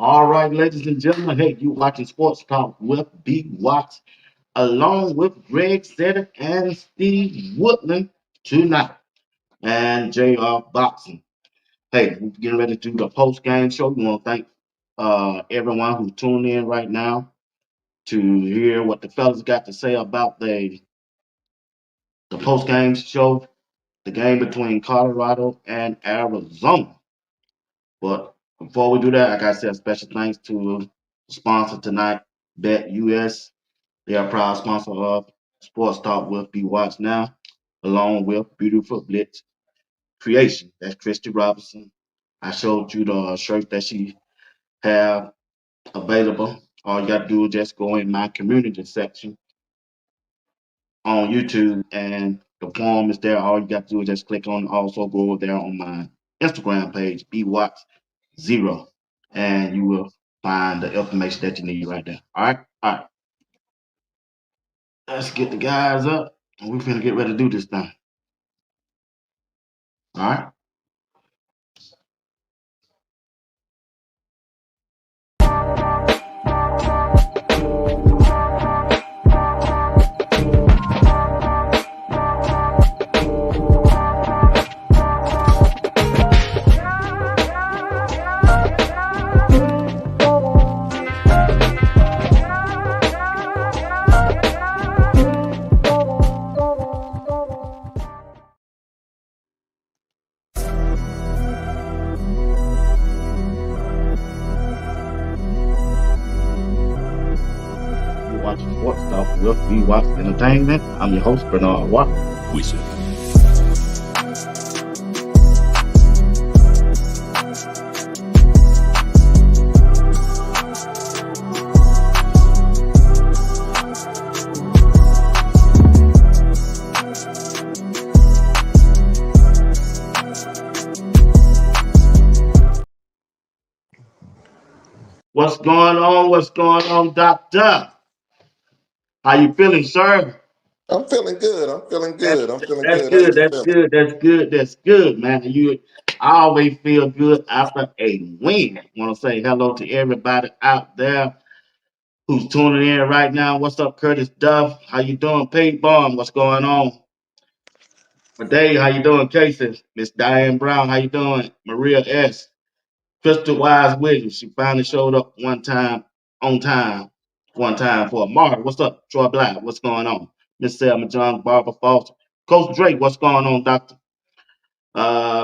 All right, ladies and gentlemen. Hey, you watching Sports Talk with BWatts, along with Greg Setter and Steve Woodland tonight, and JR Boxing. Hey, we're getting ready to do the post game show. We want to thank everyone who's tuned in right now to hear what the fellas got to say about the post game show, the game between Colorado and Arizona. But before we do that, like I said, special thanks to the sponsor tonight, BetUS. They are proud sponsor of Sports Talk with Be Watch Now, along with Beautiful Blitz Creation. That's Christy Robinson. I showed you the shirt that she have available. All you got to do is just go in my community section on YouTube, and the form is there. All you got to do is just click on. Also go over there on my Instagram page, BWatts0, and you will find the information that you need right there. All right. Let's get the guys up. We're finna get ready to do this thing. All right. You're watching Sports Talk with B Watts Entertainment. I'm your host, Bernard Watt. Wizard. What's going on? What's going on, Doctor? How you feeling, sir? I'm feeling good. I'm feeling That's good. I'm feeling that's good. How good. you That's feeling? good. That's good. That's good, man. I always feel good after a win. Want to say hello to everybody out there who's tuning in right now. What's up, Curtis Duff? How you doing, Pete Bomb? What's going on? Dave, how you doing, Casey? Miss Diane Brown, how you doing? Maria S. Crystal Wise Williams, she finally showed up on time, one time for Mark. What's up, Troy Black? What's going on? Miss Selma John, Barbara Foster. Coach Drake, what's going on, Doctor?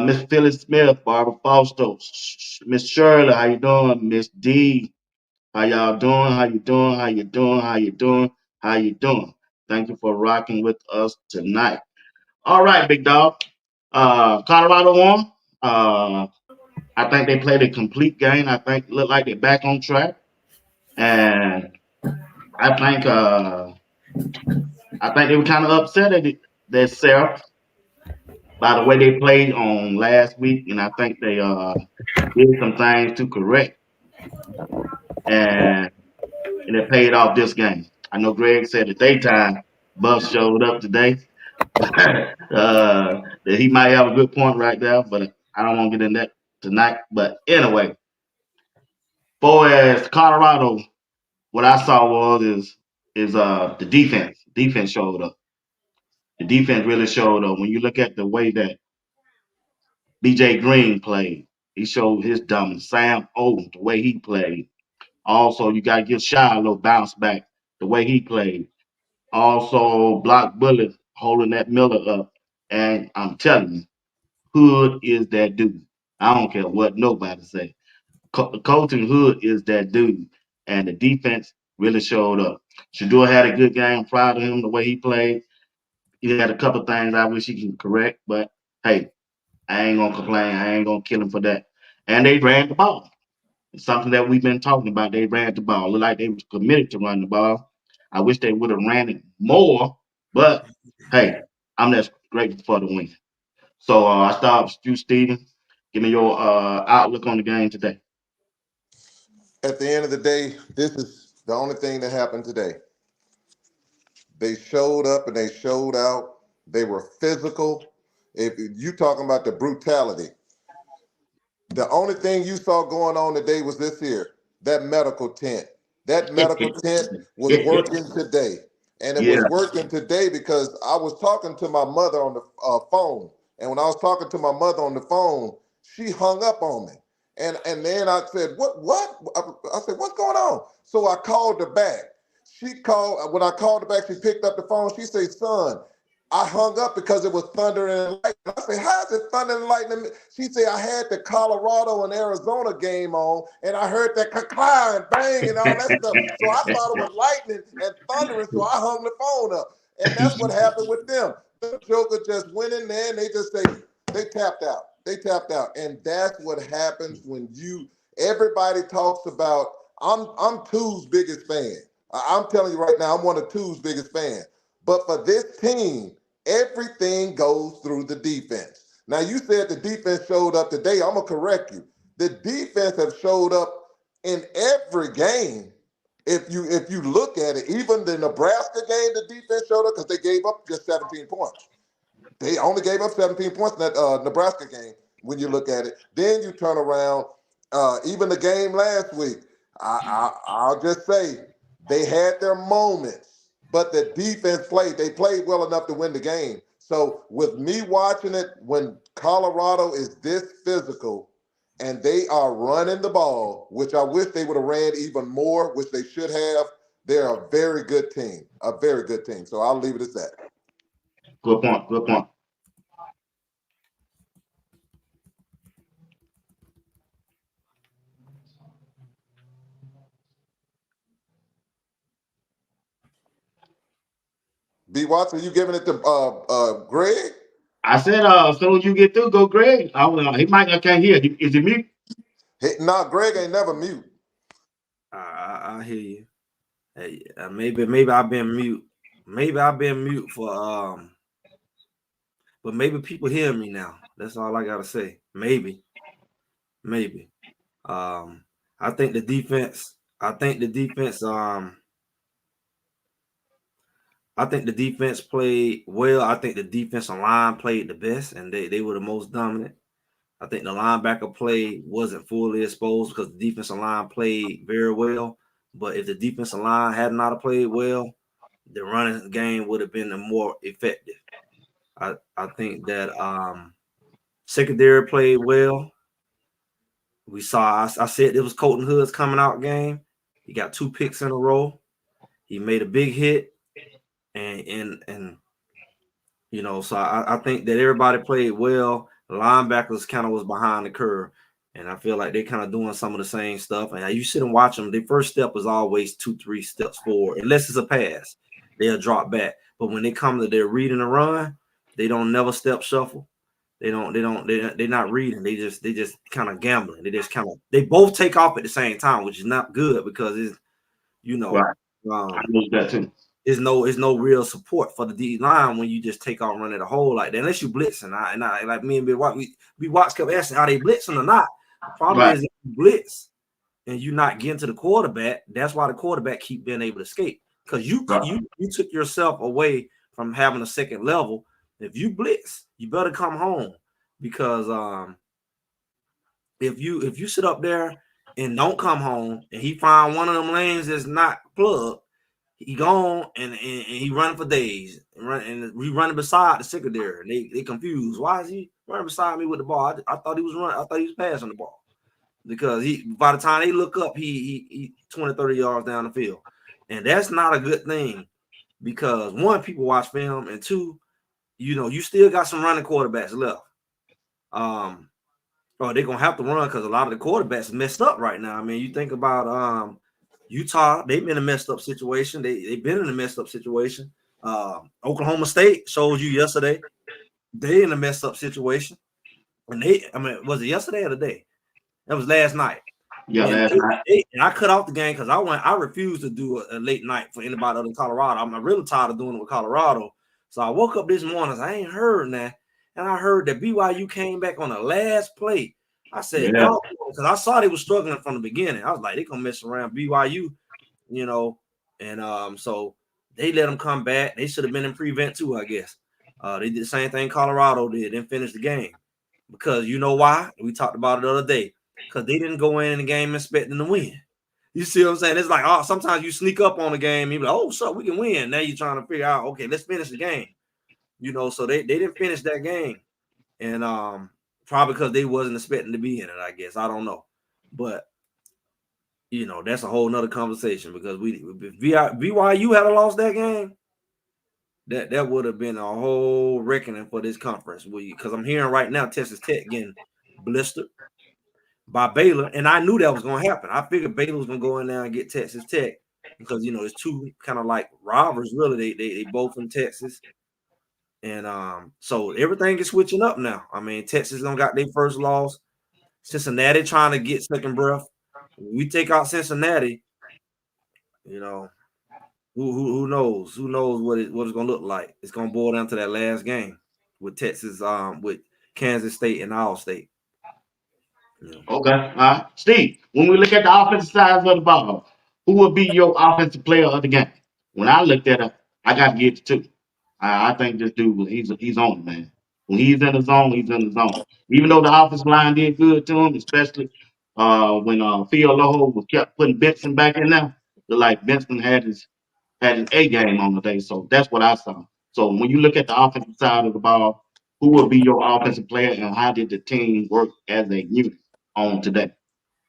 Miss Phyllis Smith, Barbara Foster, Miss Shirley, how you doing? Miss D, how y'all doing? How you doing? How you doing? How you doing? How you doing? Thank you for rocking with us tonight. All right, big dog. Colorado won. I think they played a complete game. I think look like they're back on track, and I think uh, I think they were kind of upset at themselves by the way they played on last week, and I think they did some things to correct, and and it paid off this game. I know Greg said the daytime Buff showed up today. That he might have a good point right there, but I don't want to get in that tonight. But anyway, for as Colorado, what I saw is the defense. Defense showed up. The defense really showed up. When you look at the way that BJ Green played, he showed his dominance. Sam Oden, the way he played. Also, you got to give Shy a little bounce back, the way he played. Also, Block Bullet holding that Miller up. And I'm telling you, Hood is that dude. I don't care what nobody say. Colton Hood is that dude. And the defense really showed up. Shador had a good game. I'm proud of him the way he played. He had a couple things I wish he can correct, but hey, I ain't gonna complain. I ain't gonna kill him for that. And they ran the ball. It's something that we've been talking about. They ran the ball. Looked like they was committed to run the ball. I wish they would have ran it more, but hey, I'm just grateful for the win. So I start with you, Steven. Give me your outlook on the game today. At the end of the day, this is the only thing that happened today. They showed up and they showed out. They were physical. If you talking about the brutality, the only thing you saw going on today was this here. that medical tent. That medical tent was working today. And it Yeah. was working today because I was talking to my mother on the phone. And when I was talking to my mother on the phone, she hung up on me. And then I said, what? I said, what's going on? So I called her back. When I called her back, she picked up the phone. She said, son, I hung up because it was thunder and lightning. I said, how is it thunder and lightning? She said, I had the Colorado and Arizona game on, and I heard that clang and bang and all that stuff. So I thought it was lightning and thundering, so I hung the phone up. And that's what happened with them. The Joker just went in there and they tapped out. They tapped out. And that's what happens when everybody talks about, I'm Two's biggest fan. I'm telling you right now, I'm one of Two's biggest fans. But for this team, everything goes through the defense. Now, you said the defense showed up today. I'm going to correct you. The defense have showed up in every game. If you look at it, even the Nebraska game, the defense showed up because they gave up just 17 points. They only gave up 17 points in that Nebraska game when you look at it. Then you turn around, even the game last week, I'll just say they had their moments, but the defense played. They played well enough to win the game. So with me watching it, when Colorado is this physical and they are running the ball, which I wish they would have ran even more, which they should have, they're a very good team, a very good team. So I'll leave it at that. Good point. Good point. BWatts, are you giving it to Greg? I said, as soon as you get through, go Greg. He might not can't hear. Is he mute? Hey, nah, Greg ain't never mute. I hear you. Hey, maybe I've been mute. Maybe I've been mute for but maybe people hear me now. That's all I gotta say. Maybe. I think the defense. I think the defense. I think the defense played well. I think the defensive line played the best, and they were the most dominant. I think the linebacker play wasn't fully exposed because the defensive line played very well. But if the defensive line had not played well, the running game would have been more effective. I think that secondary played well. We saw. I said it was Colton Hood's coming out game. He got 2 picks in a row. He made a big hit, and so I think that everybody played well. The linebackers kind of was behind the curve, and I feel like they kind of doing some of the same stuff. And you sit and watch them. Their first step is always 2-3 steps forward, unless it's a pass. They'll drop back. But when they come to their read and a run, they don't never step shuffle. They're not reading. They just kind of gambling. They both take off at the same time, which is not good because it's Right. I know that too. There's no real support for the D line when you just take off running the hole like that, unless you blitzing. I like me and BWatts kept asking, are they blitzing or not? The problem is if you blitz and you're not getting to the quarterback, that's why the quarterback keep being able to escape. Because you took yourself away from having a second level. If you blitz, you better come home. Because if you sit up there and don't come home and he find one of them lanes that's not plugged, he gone and he running for days and we running beside the secondary and they confused. Why is he running beside me with the ball? I thought he was running. I thought he was passing the ball because by the time they look up, he 20-30 yards down the field, and that's not a good thing because one, people watch film, and two, you still got some running quarterbacks left. Or they're gonna have to run because a lot of the quarterbacks messed up right now. I mean, you think about Utah, they've been in a messed up situation. They've been in a messed up situation. Oklahoma State showed you yesterday. They in a messed up situation. And was it yesterday or today? That was last night. Yeah, last night. And I cut off the game because I refused to do a late night for anybody other than Colorado. I'm really tired of doing it with Colorado. So I woke up this morning, I ain't heard that. And I heard that BYU came back on the last play. I said, no, because I saw they were struggling from the beginning. I was like, they're going to mess around BYU, and so they let them come back. They should have been in prevent too, I guess. They did the same thing Colorado did, then finish the game. Because you know why? We talked about it the other day. Because they didn't go in the game expecting to win. You see what I'm saying? It's like, oh, sometimes you sneak up on a game, you're like, oh, so we can win. Now you're trying to figure out, okay, let's finish the game. So they didn't finish that game. And probably because they wasn't expecting to be in it, I guess. I don't know. But that's a whole nother conversation because if BYU had lost that game, that would have been a whole reckoning for this conference. Because I'm hearing right now Texas Tech getting blistered by Baylor, and I knew that was going to happen. I figured Baylor was going to go in there and get Texas Tech because it's two kind of like rivals. Really, they both from Texas, and so everything is switching up now. I mean, Texas don't got their first loss. Cincinnati trying to get second breath. We take out Cincinnati, who knows? Who knows what it's going to look like? It's going to boil down to that last game with Texas, with Kansas State and Iowa State. Okay. Steve, when we look at the offensive side of the ball, who would be your offensive player of the game? When I looked at it, I got to get it too. I think this dude, he's on it, man. When he's in the zone, he's in the zone. Even though the offensive line did good to him, especially when Phil Loho was kept putting Benson back in there, like Benson had his A game on the day. So that's what I saw. So when you look at the offensive side of the ball, who will be your offensive player and how did the team work as a unit on today?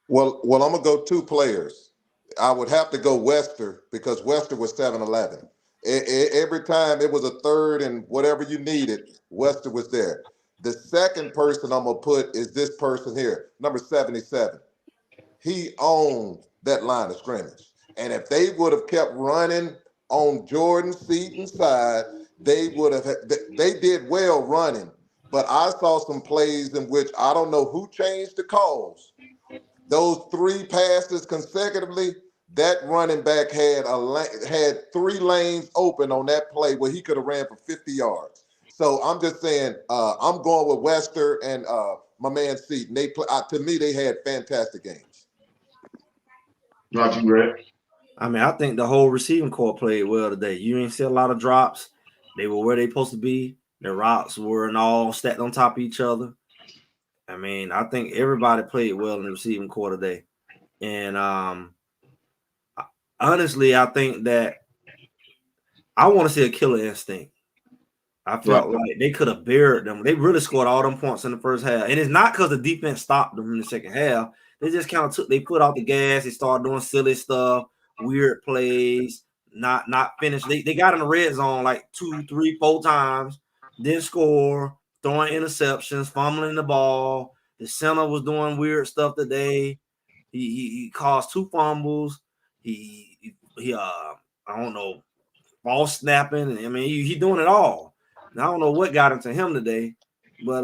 Well, I'm gonna go two players. I would have to go Wester because Wester was 7-11. Every time it was a third and whatever you needed, Wester was there. The second person I'm gonna put is this person here, number 77. He owned that line of scrimmage. And if they would have kept running on Jordan Seaton's side, they would have. They did well running, but I saw some plays in which I don't know who changed the calls. Those three passes consecutively, that running back had three lanes open on that play where he could have ran for 50 yards. So I'm just saying, I'm going with Wester and my man Seaton. They play, to me, they had fantastic games. Not you, Greg. I mean, I think the whole receiving corps played well today. You ain't see a lot of drops. They were where they supposed to be. Their routes weren't all stacked on top of each other. I mean, I think everybody played well in the receiving corps today. And honestly, I think that I want to see a killer instinct. I felt like they could have buried them. They really scored all them points in the first half. And it's not because the defense stopped them in the second half. They just kind of took they put out the gas. They started doing silly stuff, weird plays, not finished. They got in the red zone like 2, 3, 4 times, didn't score, throwing interceptions, fumbling the ball. The center was doing weird stuff today. He caused 2 fumbles. He I don't know, ball snapping. I mean, he doing it all. Now, I don't know what got into him today, but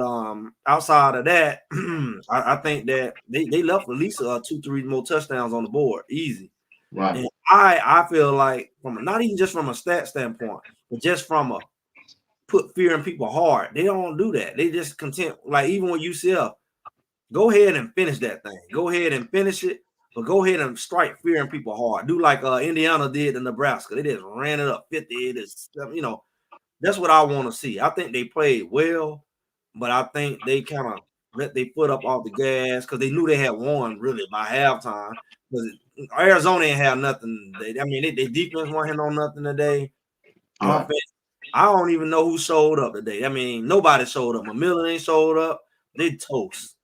outside of that, I think that they left at least 2, 3 more touchdowns on the board, easy. Right. And I feel like from not even just from a stat standpoint, but just from a put fear in people's heart, they don't do that. They just content, like even with UCF, go ahead and finish that thing. Go ahead and finish it, but go ahead and strike fear in people's heart. Do like Indiana did in Nebraska. They just ran it up 50. That's what I want to see. I think they played well, but I think they kind of let their foot up off the gas because they knew they had won really by halftime. Because Arizona ain't have nothing. They defense wasn't on nothing today. Offense, I don't even know who showed up today. I mean, nobody showed up. Miller ain't showed up. They toast.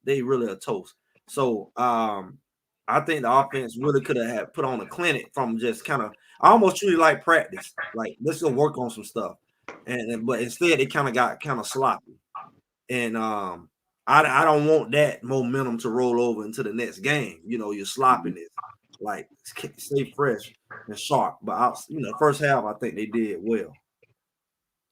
They really are toast. So I think the offense really could have had put on a clinic from just kind of. I almost treated like practice. Like let's go work on some stuff, but instead they kind of got kind of sloppy. And I don't want that momentum to roll over into the next game. Your sloppiness, like stay fresh and sharp. But first half I think they did well.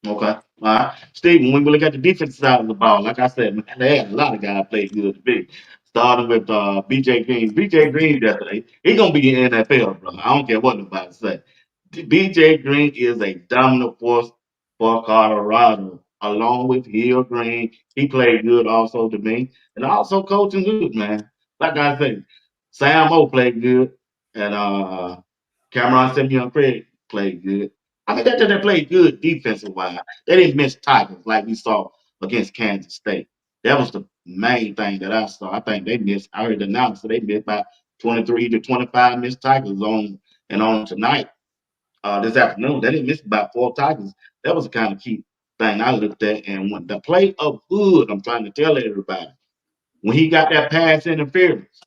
Okay. All right. Stephen, when we look at the defensive side of the ball, like I said, man, they had a lot of guys play good today. Starting with BJ Green. BJ Green yesterday, he's gonna be in the NFL, bro. I don't care what nobody say. BJ Green is a dominant force for Colorado, along with Hill Green. He played good also to me. And also coaching good, man. Like I said, Sam O played good. And Cameron Simeon Craig played good. I mean, they played good defensive wise. They didn't miss tackles like we saw against Kansas State. That was the main thing that I saw. I think they missed. I heard the announcer they missed by 23 to 25 missed tackles on tonight. This afternoon, they didn't miss about 4 tackles. That was the kind of key thing I looked at. And when the play of Hood, I'm trying to tell everybody, when he got that pass interference,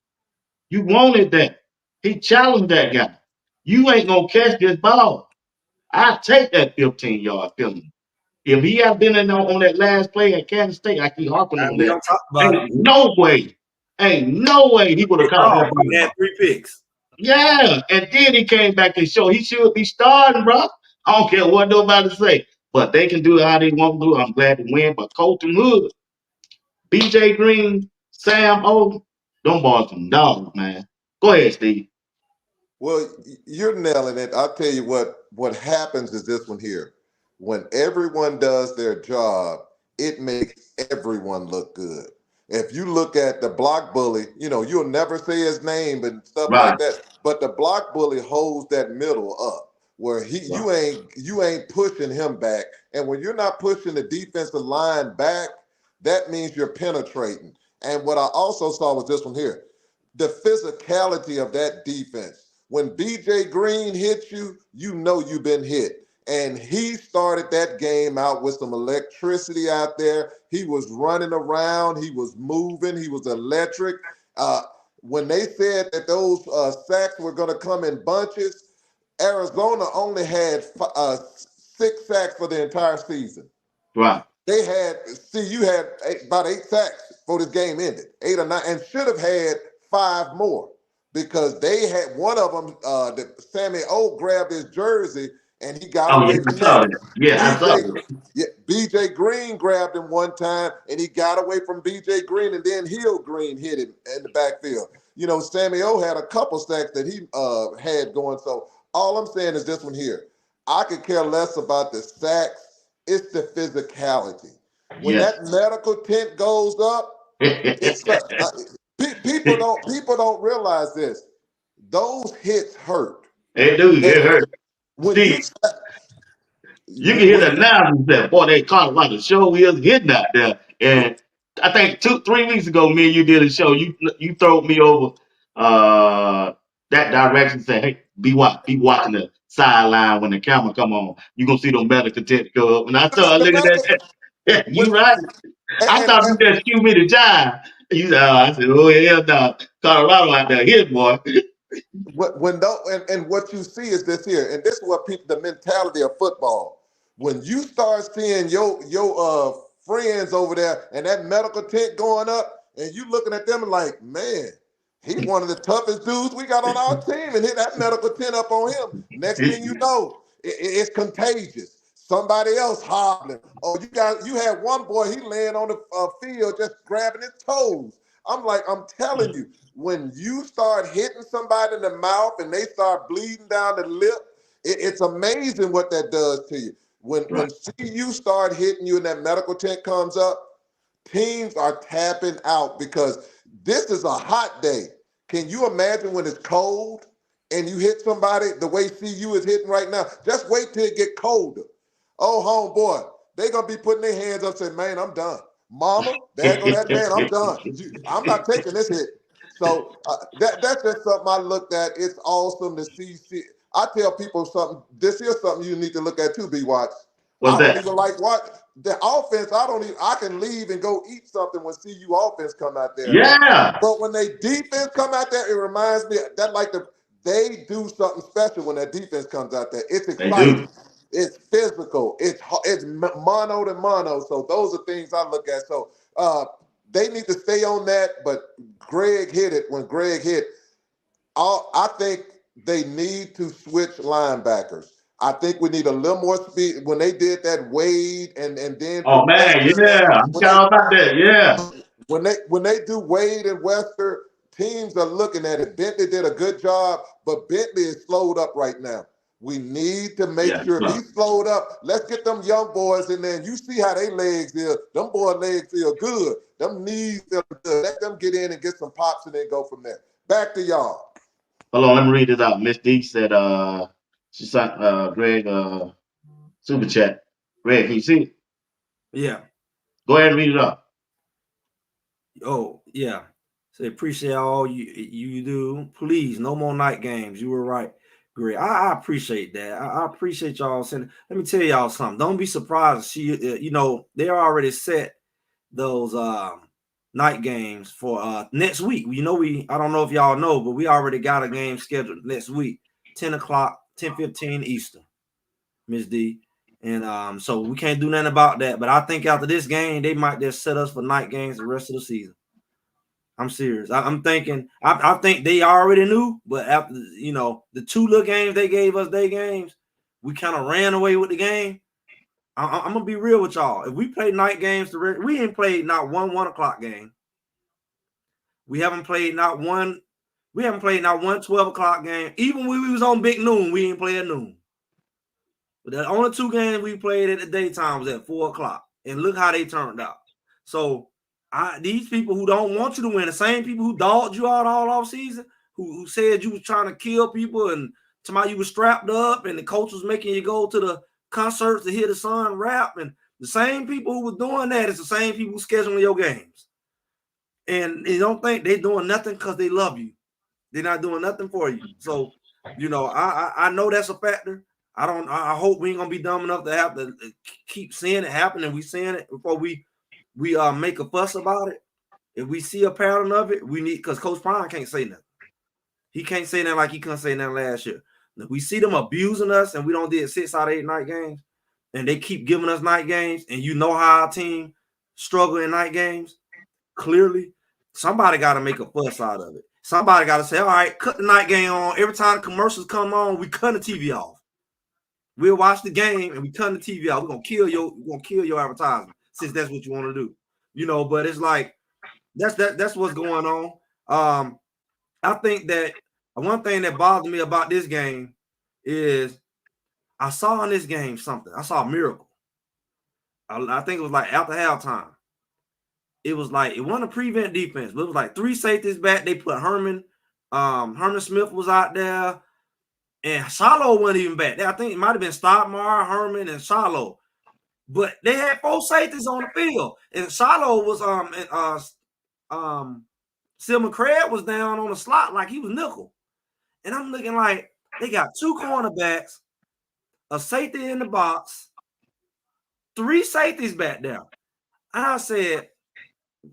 you wanted that. He challenged that guy. You ain't gonna catch this ball. I take that 15-yard penalty. If he had been in on that last play at Kansas State, I keep harping on We that. don't talk about it. Ain't no way. Ain't no way he would have caught that He had ball. 3 picks. Yeah, and then he came back and showed he should be starting, bro. I don't care what nobody say, but they can do it how they want to do it. I'm glad to win, but Colton Hood, BJ Green, Sam O, them boys some dogs, man. Go ahead, Steve. Well, you're nailing it. I'll tell you what happens is this one here. When everyone does their job, it makes everyone look good. If you look at the block bully, you'll never say his name and stuff like Right, that. But the block bully holds that middle up where right, you ain't pushing him back. And when you're not pushing the defensive line back, that means you're penetrating. And what I also saw was this one here. The physicality of that defense. When BJ Green hits you, you know you've been hit. And he started that game out with some electricity out there. He was running around. He was moving. He was electric. When they said that those sacks were going to come in bunches, Arizona only had 6 sacks for the entire season. right. You had about 8 sacks before this game ended, 8 or 9, and should have had 5 more because they had one of them. That Sammy O grabbed his jersey and he got Oh yeah, away I from saw that. that. Yeah, I saw BJ, that. yeah, BJ Green grabbed him one time and he got away from BJ Green, and then Hill Green hit him in the backfield. Sammy O had a couple sacks that he had going. So all I'm saying is this one here. I could care less about the sacks. It's the physicality. When Yes. that medical tent goes up, people don't realize this. Those hits hurt. Hey, dude, And it hurt. when Steve, you you can hear when the announcers that boy, they caught like a show wheels hitting out there. And I think 2-3 weeks ago, me and you did a show. You throwed me over that direction, say, hey, be watching the sideline when the camera come on. You gonna see those medical tents go up. And I started the looking at medical that. when You right. I thought you just cue me to jive. You said, I said, oh hell no. Colorado out there hit, boy. and what you see is this here, and this is what people the mentality of football. When you start seeing your friends over there and that medical tent going up, and you looking at them like, man, he one of the toughest dudes we got on our team, and hit that medical tent up on him. Next thing you know, it's contagious. Somebody else hobbling. Oh, you had one boy, he laying on the field just grabbing his toes. I'm telling you, when you start hitting somebody in the mouth and they start bleeding down the lip, it's amazing what that does to you. When Right. CU start hitting you and that medical tent comes up, teams are tapping out because this is a hot day. Can you imagine when it's cold and you hit somebody the way CU is hitting right now? Just wait till it get colder. Oh, homeboy, they gonna be putting their hands up saying, man, I'm done. Mama, there go that man, I'm done. I'm not taking this hit. So that's just something I looked at. It's awesome to see. I tell people something. This is something you need to look at too, BWatts. What's I don't that? even like what the offense. I can leave and go eat something when CU offense come out there. Yeah, But when they defense come out there, it reminds me that they do something special when that defense comes out there. It's they do. exciting. It's physical. It's mono to mono. So those are things I look at. So they need to stay on that. But Greg hit it when Greg hit. I think they need to switch linebackers. I think we need a little more speed. When they did that Wade and then Oh put man, Wester in there, yeah. I'm talking about that. Yeah. when they do Wade and Wester, teams are looking at it. Bentley did a good job, but Bentley is slowed up right now. We need to make Yeah. sure if he's slowed up, let's get them young boys in there. And you see how they legs is. Them boy legs feel good. Them knees feel good. Let them get in and get some pops and then go from there. Back to y'all. Hold on, let me read this out. Miss D said she sent Greg super chat. Greg, can you see it? Yeah. Go ahead and read it up. Oh, yeah. Say appreciate all you do. Please, no more night games. You were right. Great. I appreciate that. I appreciate y'all sending. Let me tell y'all something. Don't be surprised. They already set those night games for next week. I don't know if y'all know, but we already got a game scheduled next week, 10 o'clock, 10:15 Eastern, Miss D. And so we can't do nothing about that. But I think after this game, they might just set us for night games the rest of the season. I'm serious. I'm thinking. I think they already knew, but after the two little games they gave us, day games, we kind of ran away with the game. I'm gonna be real with y'all. If we play night games, we ain't played not one 1 o'clock game. We haven't played not one 12 o'clock game. Even when we was on Big Noon, we ain't played noon. But the only two games we played at the daytime was at 4 o'clock, and look how they turned out. So these people who don't want you to win, the same people who dogged you out all off season, who said you was trying to kill people and somebody you was strapped up, and the coach was making you go to the concerts to hear the son rap, and the same people who were doing that is the same people scheduling your games. And they don't think they're doing nothing because they love you. They're not doing nothing for you. So, I know that's a factor. I hope we ain't gonna be dumb enough to have to keep seeing it happen, and we seeing it before we make a fuss about it. If we see a pattern of it, we need, because Coach Prime can't say nothing. He can't say nothing like he couldn't say nothing last year. If we see them abusing us and we don't did 6 out of 8 night games, and they keep giving us night games, and you know how our team struggle in night games, clearly somebody got to make a fuss out of it. Somebody got to say, all right, cut the night game on. Every time the commercials come on, we cut the TV off. We'll watch the game and we cut the TV off. We're gonna kill your advertisement, since that's what you want to do. But it's like that's what's going on. I think that one thing that bothers me about this game is I saw in this game something. I saw a miracle. I think it was like after halftime. It was like, it wasn't a prevent defense, but it was like 3 safeties back. They put Herman Smith was out there, and Shiloh wasn't even back there. I think it might have been Stoudemire, Herman, and Shiloh. But they had 4 safeties on the field, and Shiloh was Silman Craig was down on the slot like he was nickel. And I'm looking like they got 2 cornerbacks, a safety in the box, 3 safeties back there. And I said,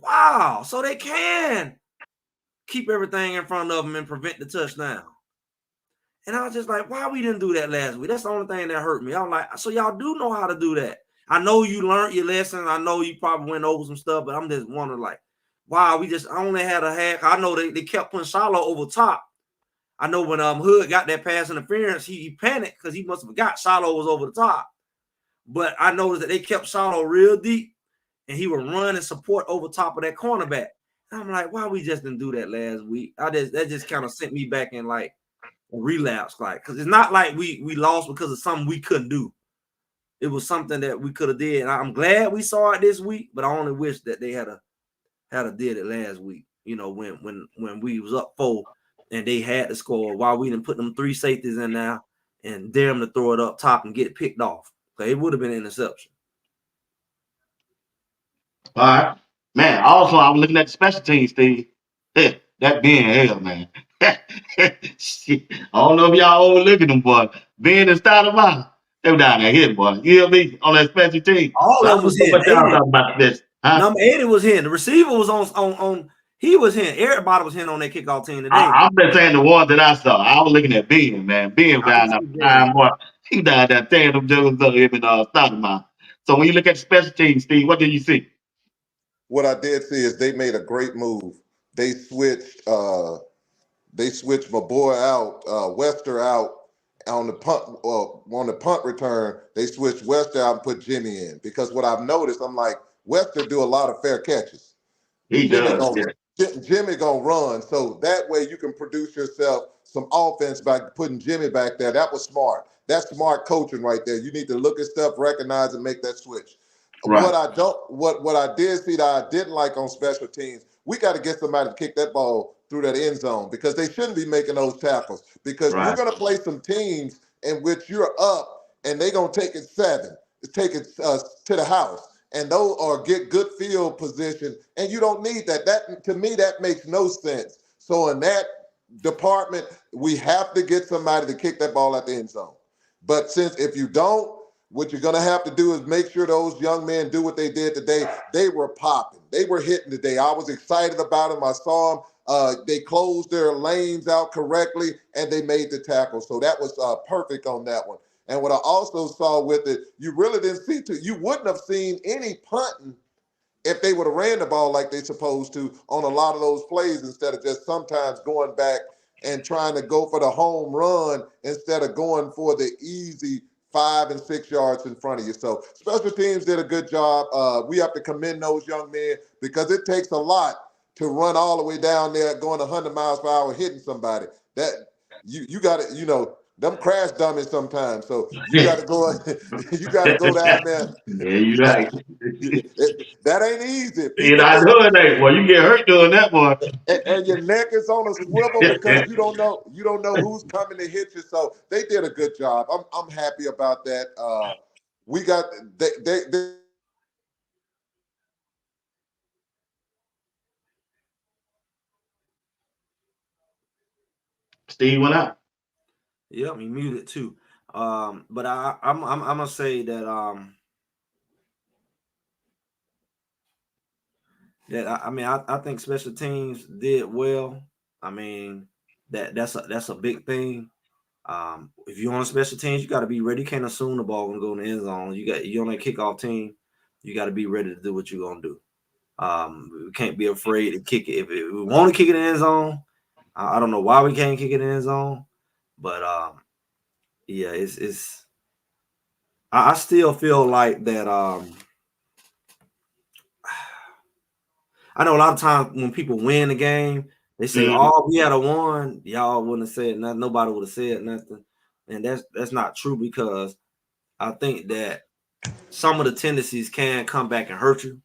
wow, so they can keep everything in front of them and prevent the touchdown. And I was just like, why we didn't do that last week? That's the only thing that hurt me. I'm like, so y'all do know how to do that. I know you learned your lesson. I know you probably went over some stuff, but I'm just wondering, like, wow, we just only had a half. I know they kept putting Shiloh over top. I know when Hood got that pass interference, he panicked because he must have forgot Shiloh was over the top. But I noticed that they kept Shiloh real deep, and he would run and support over top of that cornerback. And I'm like, why we just didn't do that last week? That just kind of sent me back in like a relapse, like, because it's not like we lost because of something we couldn't do. It was something that we could have did. And I'm glad we saw it this week, but I only wish that they had did it last week. When we was up 4 and they had to score, while we didn't put them 3 safeties in there and dare them to throw it up top and get it picked off. Okay, it would have been an interception. All right. Man, also, I was looking at the special teams, Steve. Yeah, that being hell, man. Shit. I don't know if y'all overlooking them, boy. Ben and Stoudemire, they were down there hitting, boy. You hear me? On that special team. All of them was hitting. What y'all talking about this? Huh? Number 80 was hitting. The receiver was on he was hitting. Everybody was hitting on that kickoff team today. I'm just saying the ones that I saw. I was looking at Ben, man. Ben was down there. Boy. He down there tearing them juggles up him and Stoudemire. So when you look at the special teams, Steve, what did you see? What I did see is they made a great move. They switched my boy out, Wester out on the punt return. They switched Wester out and put Jimmy in, because what I've noticed, I'm like, Wester do a lot of fair catches. He does. Jimmy gonna run, so that way you can produce yourself some offense by putting Jimmy back there. That was smart. That's smart coaching right there. You need to look at stuff, recognize, and make that switch. Right. What I did see that I didn't like on special teams, we got to get somebody to kick that ball through that end zone, because they shouldn't be making those tackles, because you're going to play some teams in which you're up and they're going to take it 7, take it to the house. and those are get good field position, and you don't need that. That to me, that makes no sense. So in that department, we have to get somebody to kick that ball at the end zone. But since if you don't, what you're gonna have to do is make sure those young men do what they did today. They were popping, they were hitting today. I was excited about them. I saw them. They closed their lanes out correctly, and they made the tackle. So that was perfect on that one. And what I also saw with it, you really didn't see you wouldn't have seen any punting if they would have ran the ball like they supposed to on a lot of those plays instead of just sometimes going back and trying to go for the home run instead of going for the easy 5 and 6 yards in front of you. So special teams did a good job. We have to commend those young men because it takes a lot to run all the way down there going 100 miles per hour hitting somebody. That you got to, them crash dummies sometimes. So you got to go, you got to go down there. Yeah, you're right. That ain't easy. You People know, I think, know it ain't. Well, you get hurt doing that, boy. and your neck is on a swivel because you don't know who's coming to hit you. So they did a good job. I'm happy about that. We got they Steve went out. Yep, he muted too. But I'm gonna say that I think special teams did well. I mean that's a big thing. If you're on special teams, you got to be ready. You can't assume the ball gonna go in the end zone. You're on a kickoff team. You got to be ready to do what you're gonna do. We can't be afraid to kick it. If we want to kick it in the end zone, I don't know why we can't kick it in the end zone, but yeah, it's. I still feel like that. I know a lot of times when people win the game, they say, Mhm. "Oh, we had a one." Y'all wouldn't have said nothing. Nobody would have said nothing, and that's not true because I think that some of the tendencies can come back and hurt you.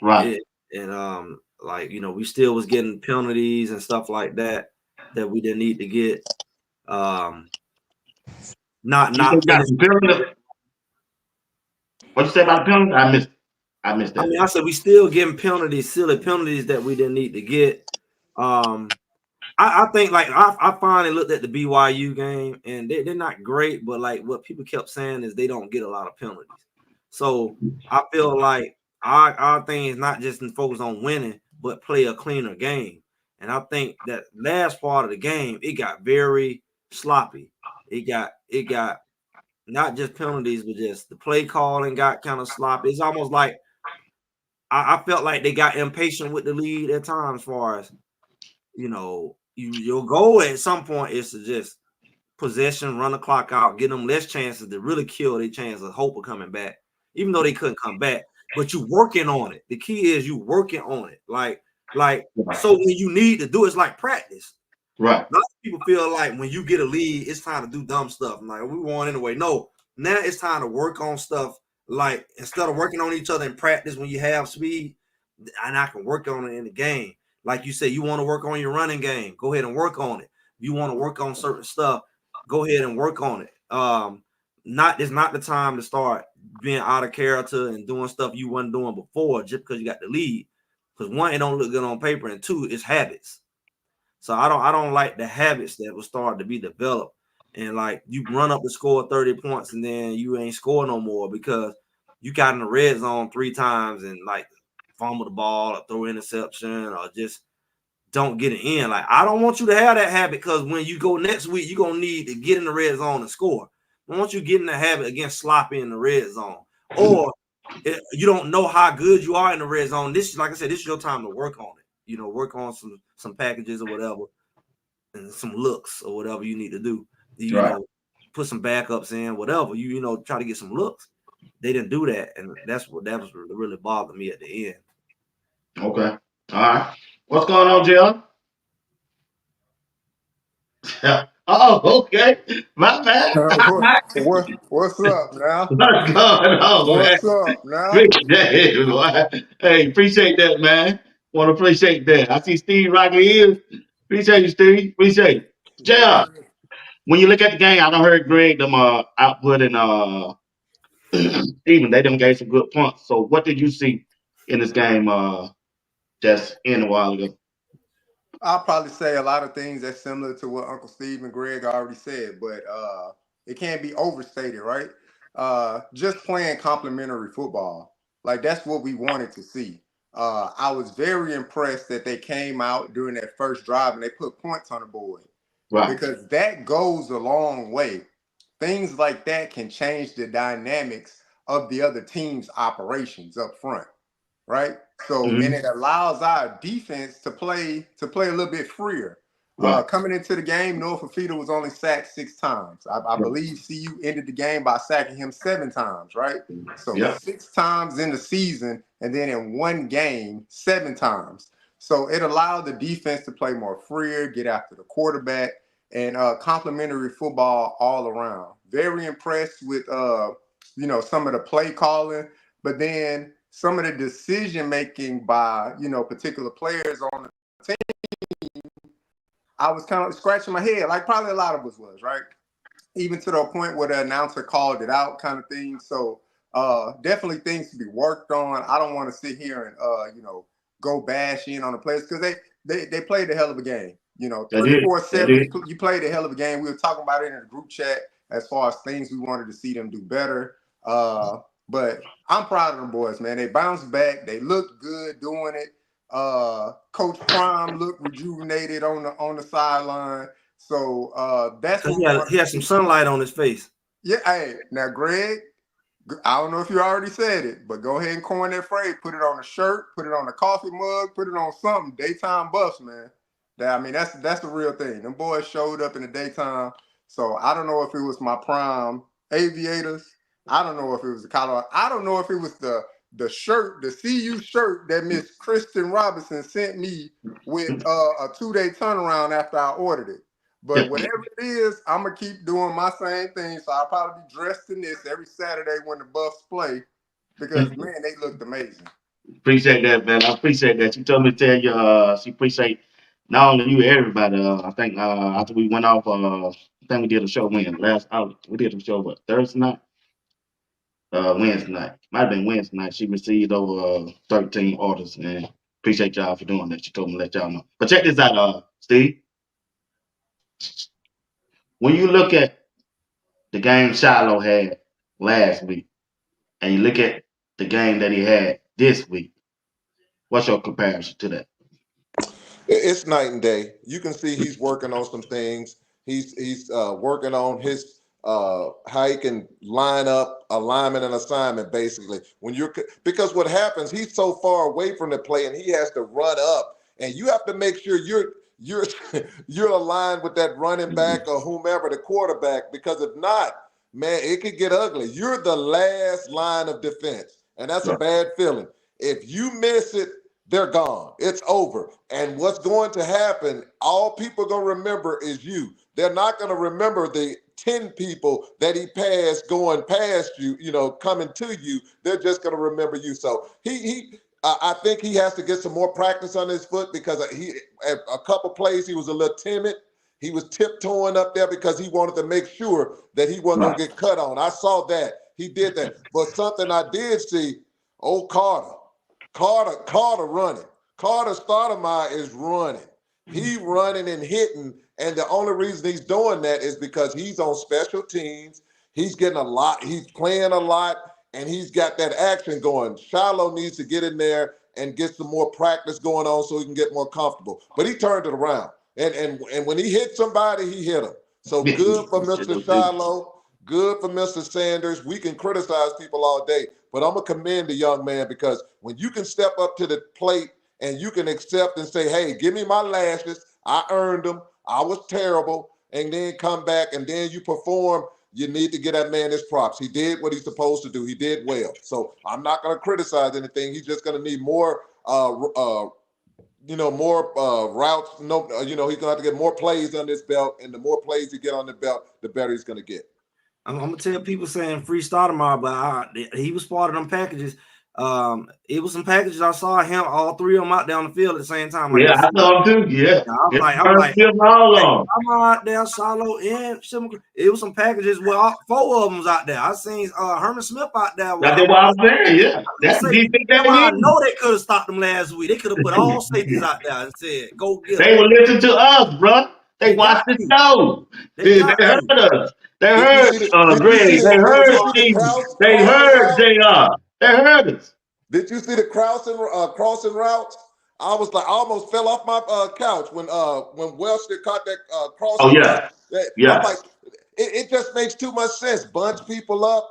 Right. It, and like we still was getting penalties and stuff like that we didn't need to get. You said Not you got finish. some penalty. What you say about the penalty? I missed I that. mean, I said we still getting penalties, silly penalties that we didn't need to get. I think like I finally looked at the BYU game and they're not great, but like what people kept saying is they don't get a lot of penalties. So I feel like our thing is not just focus on winning, but play a cleaner game. And I think that last part of the game, it got very sloppy. It got not just penalties, but just the play calling got kind of sloppy. It's almost like I felt like they got impatient with the lead at times, as far as your goal at some point is to just possession, run the clock out, get them less chances to really kill their chance of hope of coming back, even though they couldn't come back. But you working on it. The key is you working on it. Like so when you need to do it's like practice. Right. A lot of people feel like when you get a lead, it's time to do dumb stuff. I'm like, we won anyway. No, now it's time to work on stuff. Like instead of working on each other in practice when you have speed, and I can work on it in the game. Like you said, you want to work on your running game, go ahead and work on it. If you want to work on certain stuff, go ahead and work on it. It's not the time to start being out of character and doing stuff you wasn't doing before just because you got the lead. Because one, it don't look good on paper, and two, it's habits. So I don't like the habits that will start to be developed. And like you run up the score 30 points and then you ain't score no more because you got in the red zone 3 times and like fumble the ball or throw interception or just don't get it in. Like I don't want you to have that habit because when you go next week, you're gonna need to get in the red zone and score. I want you to get in the habit against sloppy in the red zone. Or you don't know how good you are in the red zone. This, like I said, this is your time to work on it. Work on some packages or whatever, and some looks or whatever you need to do. Right. Put some backups in, whatever. Try to get some looks. They didn't do that, and that was really bothered me at the end. Okay. All right. What's going on, Jill? Oh, okay. My bad. What's up now? What's going on, man? What's up now? Appreciate it, boy. Hey, appreciate that, man. Want to appreciate that. I see Steve rocking ears. Appreciate you, Steve. Appreciate it. JR, when you look at the game, I don't heard Greg them output and Even they done gave some good punts. So what did you see in this game just in a while ago? I'll probably say a lot of things that's similar to what Uncle Steve and Greg already said, but it can't be overstated, right? Just playing complementary football, like that's what we wanted to see. I was very impressed that they came out during that first drive and they put points on the board Right. because that goes a long way. Things like that can change the dynamics of the other team's operations up front, right? So and Hmm. it allows our defense to play a little bit freer. Right. Coming into the game, Noah Fafita was only sacked 6 times. I Right. believe CU ended the game by sacking him 7 times, right? So Yep. 6 times in the season, and then in one game, 7 times. So it allowed the defense to play more freer, get after the quarterback, and complementary football all around. Very impressed with some of the play calling, but then some of the decision making by particular players on the team, I was kind of scratching my head, like probably a lot of us was, right? Even to the point where the announcer called it out, kind of thing. So definitely things to be worked on. I don't want to sit here and go bash in on the players because they played a hell of a game. They did. They 24/7, did. you played a hell of a game. We were talking about it in the group chat as far as things we wanted to see them do better. But I'm proud of them boys, man. They bounced back. They looked good doing it. Coach Prime looked rejuvenated on the sideline. So that's Because what we want he to had some see. sunlight on his face. Yeah, hey, now Greg, I don't know if you already said it, but go ahead and coin that phrase. Put it on a shirt, put it on a coffee mug, put it on something. Daytime buffs, man. I mean, that's the real thing. Them boys showed up in the daytime. So I don't know if it was my prime aviators. I don't know if it was the Colorado. I don't know if it was the shirt, the CU shirt that Miss Kristen Robinson sent me with a 2-day turnaround after I ordered it. But whatever it is, I'm gonna keep doing my same thing. So I'll probably be dressed in this every Saturday when the Buffs play because man, they looked amazing. Appreciate that, man. I appreciate that. She told me to tell you she appreciate not only you, everybody. I think after we went off, I think we did a show we did a show what Thursday night, Wednesday night. Might have been Wednesday night. She received over 13 orders, and appreciate y'all for doing that. She told me to let y'all know. But check this out, Steve. When you look at the game Shiloh had last week, and you look at the game that he had this week, what's your comparison to that? It's night and day. You can see he's working on some things. He's working on his how he can line up alignment and assignment basically. Because what happens, he's so far away from the play and he has to run up, and you have to make sure you're you're aligned with that running back or whomever the quarterback. Because if not, man, it could get ugly. You're the last line of defense, and that's a Right. bad feeling. If you miss it, they're gone. It's over. And what's going to happen, all people are going to remember is you. They're not going to remember the 10 people that he passed going past you, coming to you. They're just going to remember you. So I think he has to get some more practice on his foot because a couple plays he was a little timid. He was tiptoeing up there because he wanted to make sure that he wasn't going Right. to get cut on. I saw that. He did that. But something I did see, old Carter running. Carter Stoudemire is running. He running and hitting, and the only reason he's doing that is because he's on special teams. He's getting a lot. He's playing a lot, and he's got that action going. Shiloh needs to get in there and get some more practice going on so he can get more comfortable. But he turned it around, and when he hit somebody, he hit him. So good for Mr. Shiloh. Good for Mr. Sanders. We can criticize people all day, but I'm going to commend the young man because when you can step up to the plate and you can accept and say, hey, give me my lashes. I earned them. I was terrible. And then come back and then you perform. You need to get that man his props. He did what he's supposed to do. He did well. So I'm not going to criticize anything. He's just going to need more more routes. No, he's gonna have to get more plays on this belt, and the more plays he get on the belt, the better he's gonna get. I'm gonna tell people saying free Stoudemire, but he was part of them packages. It was some packages I saw him, all three of them out there on the field at the same time. Like, Yeah, I saw him too. Yeah. I'm like, all on. I'm out there, Shiloh, and it was some packages where 4 of them was out there. I seen Herman Smith out there. That's what I'm saying. Yeah, that's the defense they I need. know they could have stopped them last week. They could have put all safeties out there and said, "Go get them." They will listen to us, bro. They watched the show. They heard us. They heard Greg. They heard Steve. They heard JR. They heard us. Did you see the crossing routes? I was like, I almost fell off my couch when Welsh caught that crossing. Oh yeah, I'm like, it just makes too much sense. Bunch people up.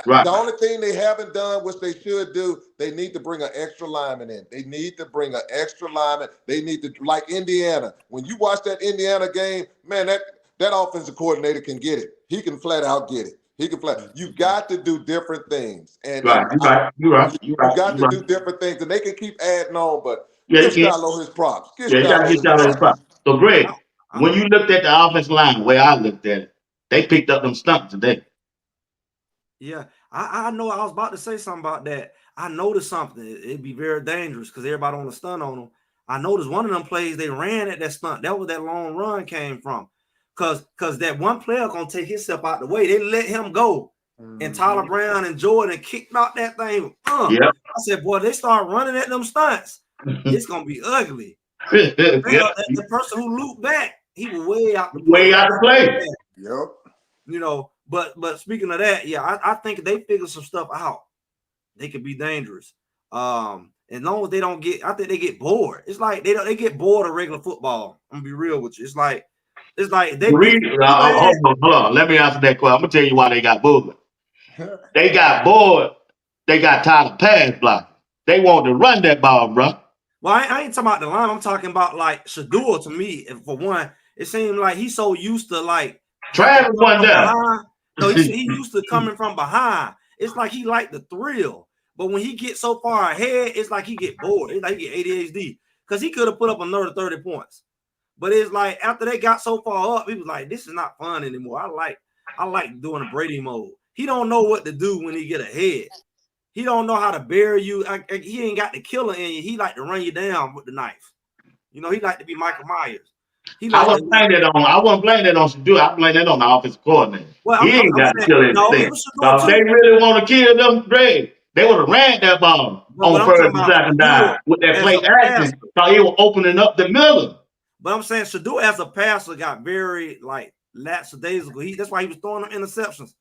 Right. The only thing they haven't done, which they should do, they need to bring an extra lineman in. They need to bring an extra lineman. They need to, like Indiana. When you watch that Indiana game, man, that offensive coordinator can get it. He can flat out get it. You got to do different things. And You're right. You got to do different things, and they can keep adding on, but give Shiloh his props. You got to get Shiloh his props. So, Greg, when you looked at the offensive line, the way I looked at it, they picked up them stunts today. Yeah, I know. I was about to say something about that. I noticed something. It'd be very dangerous because everybody on the stunt on them. I noticed one of them plays they ran at that stunt. That was that long run came from. Cause that one player gonna take himself out the way. They let him go. And Tyler Brown and Jordan kicked out that thing. I said, boy, they start running at them stunts. It's gonna be ugly. The person who looped back, he was way out the play. Yep. You know, but speaking of that, yeah, I think they figure some stuff out. They could be dangerous. As long as they don't get, I think they get bored. It's like they get bored of regular football. I'm gonna be real with you. It's like they hold on. Let me answer that question. I'm gonna tell you why they got bored. They got bored. They got tired of pass blocking. They want to run that ball, bro. Well, I ain't talking about the line. I'm talking about like Shador. To me, for one, it seemed like he's so used to like Travis one down. No, he used to coming from behind. It's like he liked the thrill. But when he gets so far ahead, it's like he get bored. It's like he get ADHD. Because he could have put up another 30 points. But it's like after they got so far up, he was like, this is not fun anymore. I like doing a Brady mode. He don't know what to do when he get ahead. He don't know how to bury you. He ain't got the killer in you. He like to run you down with the knife. You know, he like to be Michael Myers. I wasn't playing that on Shador. I blame that on the offensive coordinator. Well, he ain't got to kill anything. So if they really want to kill them, Greg, they would have ran that ball on first and second down with that play action. So he was opening up the middle. But I'm saying Shador as a passer got very like lackadaisical. That's why he was throwing them interceptions.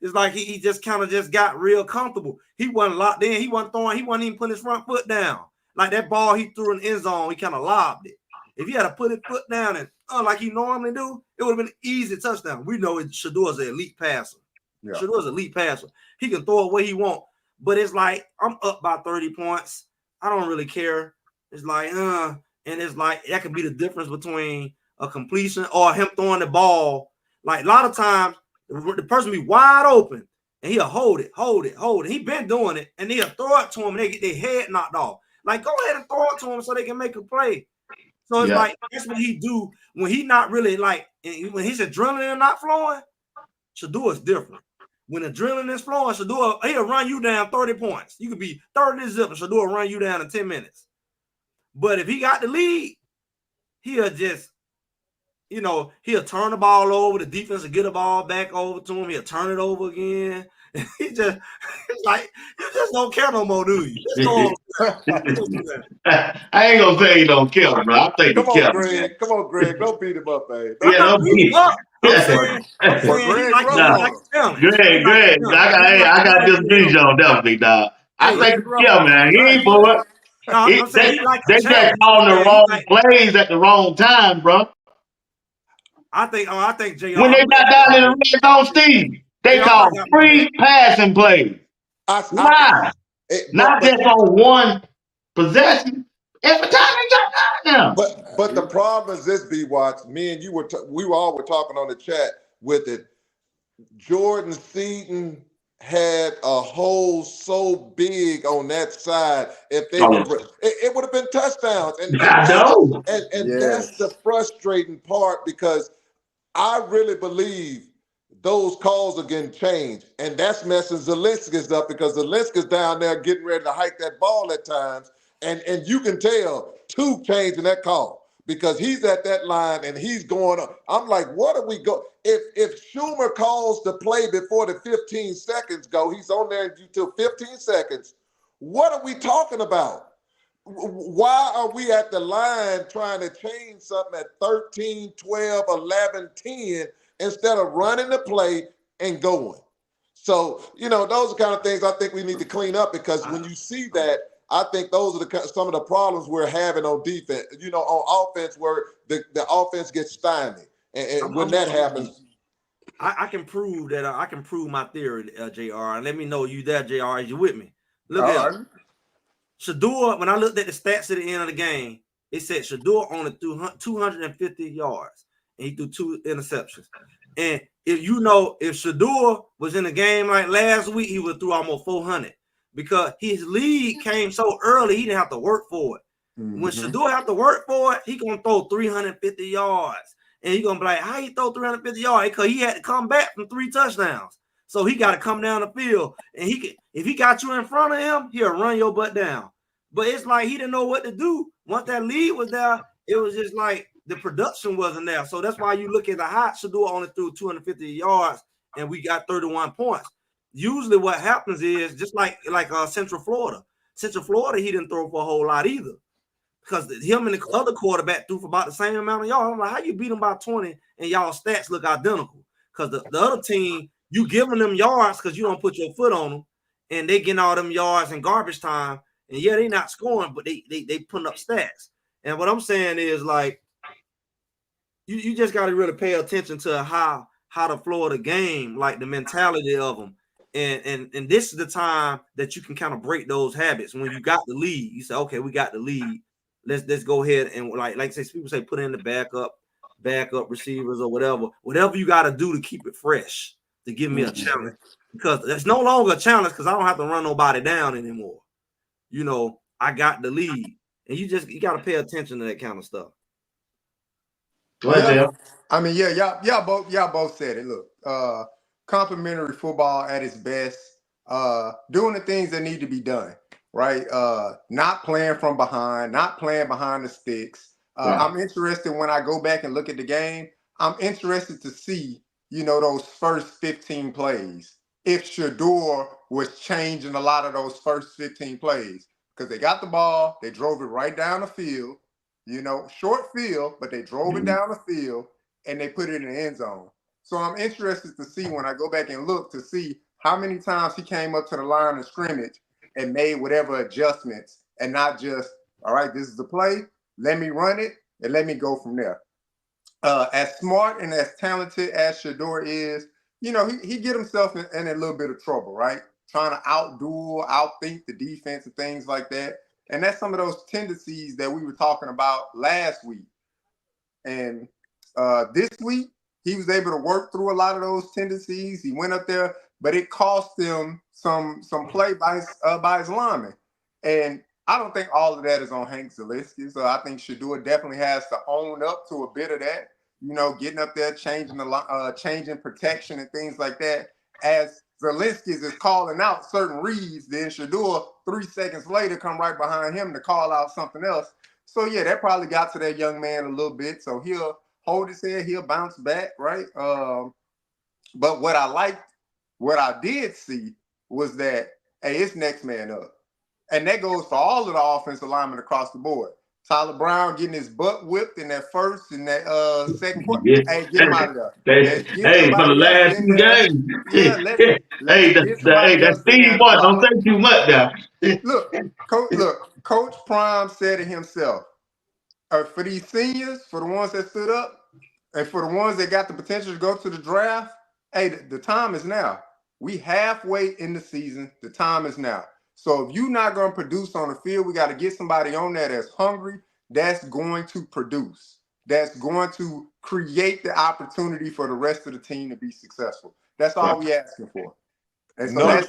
It's like he just kind of just got real comfortable. He wasn't locked in. He wasn't throwing. He wasn't even putting his front foot down. Like that ball he threw in the end zone, he kind of lobbed it. If he had to put his foot down and like he normally do, it would have been an easy touchdown. We know Shador's an elite passer. Yeah. Shador's an elite passer. He can throw it where he want. But it's like, I'm up by 30 points. I don't really care. It's like, and it's like, that could be the difference between a completion or him throwing the ball. Like a lot of times, the person be wide open and he'll hold it. He been doing it and they'll throw it to him and they get their head knocked off. Like, go ahead and throw it to him so they can make a play. So it's like, that's what he do when he not really like, when his adrenaline not flowing, Shador is different. When adrenaline is flowing, Shador, he'll run you down 30 points. You could be 30-0 and Shador run you down in 10 minutes. But if he got the lead, he'll just, he'll turn the ball over. The defense will get the ball back over to him. He'll turn it over again. He just, it's like, you just don't care no more, do you? I ain't gonna say you don't kill him, bro. I think Come on, Greg. Don't beat him up, man. Don't beat him up. Greg, I got this vision on that, big dog. I think man, he ain't for it. They just calling the wrong plays at the wrong time, bro. I think JR. When they got down in the red zone, Steve, they call free passing plays. Why? Not just on one possession. Every time they got down there. But the problem is this, BWatts. Me and you we all were talking on the chat with it. Jordan Seaton had a hole so big on that side. If they it would have been touchdowns. And that's the frustrating part, because I really believe those calls are getting changed. And that's messing Zelinski's up because Zelinski's down there getting ready to hike that ball at times. And you can tell two changing that call because he's at that line and he's going up. I'm like, what are we go? If Schumer calls the play before the 15 seconds go, he's on there until 15 seconds. What are we talking about? Why are we at the line trying to change something at 13, 12, 11, 10 instead of running the play and going? So, those are kind of things I think we need to clean up because when you see that, I think those are some of the problems we're having on defense, on offense where the offense gets stymied. And when that happens. I can prove that I can prove my theory, JR. And let me know you there, JR, as you with me. Look at Shador, when I looked at the stats at the end of the game, it said Shador only threw 250 yards and he threw 2 interceptions. And if Shador was in a game like last week, he would have threw almost 400 because his lead came so early, he didn't have to work for it. Mm-hmm. When Shador have to work for it, he going to throw 350 yards. And he going to be like, how you throw 350 yards? Because he had to come back from 3 touchdowns. So he got to come down the field. And if he got you in front of him, he'll run your butt down. But it's like he didn't know what to do. Once that lead was there, it was just like the production wasn't there. So that's why you look at the hot Shador only threw 250 yards and we got 31 points. Usually what happens is just like Central Florida. Central Florida, he didn't throw for a whole lot either. Because him and the other quarterback threw for about the same amount of yards. I'm like, how you beat them by 20 and y'all stats look identical? Because the other team, you giving them yards because you don't put your foot on them, and they getting all them yards in garbage time. And yeah, they not scoring, but they putting up stats. And what I'm saying is like, you just got to really pay attention to how the flow of the game, like the mentality of them. And this is the time that you can kind of break those habits. When you got the lead, you say, okay, we got the lead. Let's go ahead and like say people say put in the backup receivers or whatever you got to do to keep it fresh, to give me a challenge, because it's no longer a challenge because I don't have to run nobody down anymore. I got the lead, and you got to pay attention to that kind of stuff. Go ahead, Jeff. I mean, y'all both said it. Look, complimentary football at its best, doing the things that need to be done. Right, not playing from behind, not playing behind the sticks. Right. I'm interested when I go back and look at the game. I'm interested to see, those first 15 plays. If Shador was changing a lot of those first 15 plays, because they got the ball, they drove it right down the field, short field, but they drove it down the field and they put it in the end zone. So I'm interested to see when I go back and look to see how many times he came up to the line of scrimmage and made whatever adjustments, and not just, all right, this is the play, let me run it, and let me go from there. As smart and as talented as Shador is, he get himself in a little bit of trouble, right? Trying to outthink the defense and things like that. And that's some of those tendencies that we were talking about last week. And this week, he was able to work through a lot of those tendencies. He went up there, but it cost him some play by his lineman. And I don't think all of that is on Hank Zelinski. So I think Shador definitely has to own up to a bit of that, getting up there, changing protection and things like that. As Zelinski is calling out certain reads, then Shador 3 seconds later come right behind him to call out something else. So yeah, that probably got to that young man a little bit. So he'll hold his head, he'll bounce back, right? But what I did see was that, hey, it's next man up. And that goes for all of the offensive linemen across the board. Tyler Brown getting his butt whipped in that first and that second quarter. Yeah. Hey, get him out of there. Hey, for the last 2 games. Yeah, that Steve boy, don't say too much now. Coach Prime said it himself. For these seniors, for the ones that stood up, and for the ones that got the potential to go to the draft, hey, the time is now. We halfway in the season. The time is now. So if you're not going to produce on the field, we got to get somebody on there that's hungry, that's going to produce, that's going to create the opportunity for the rest of the team to be successful. That's all we asking for. And so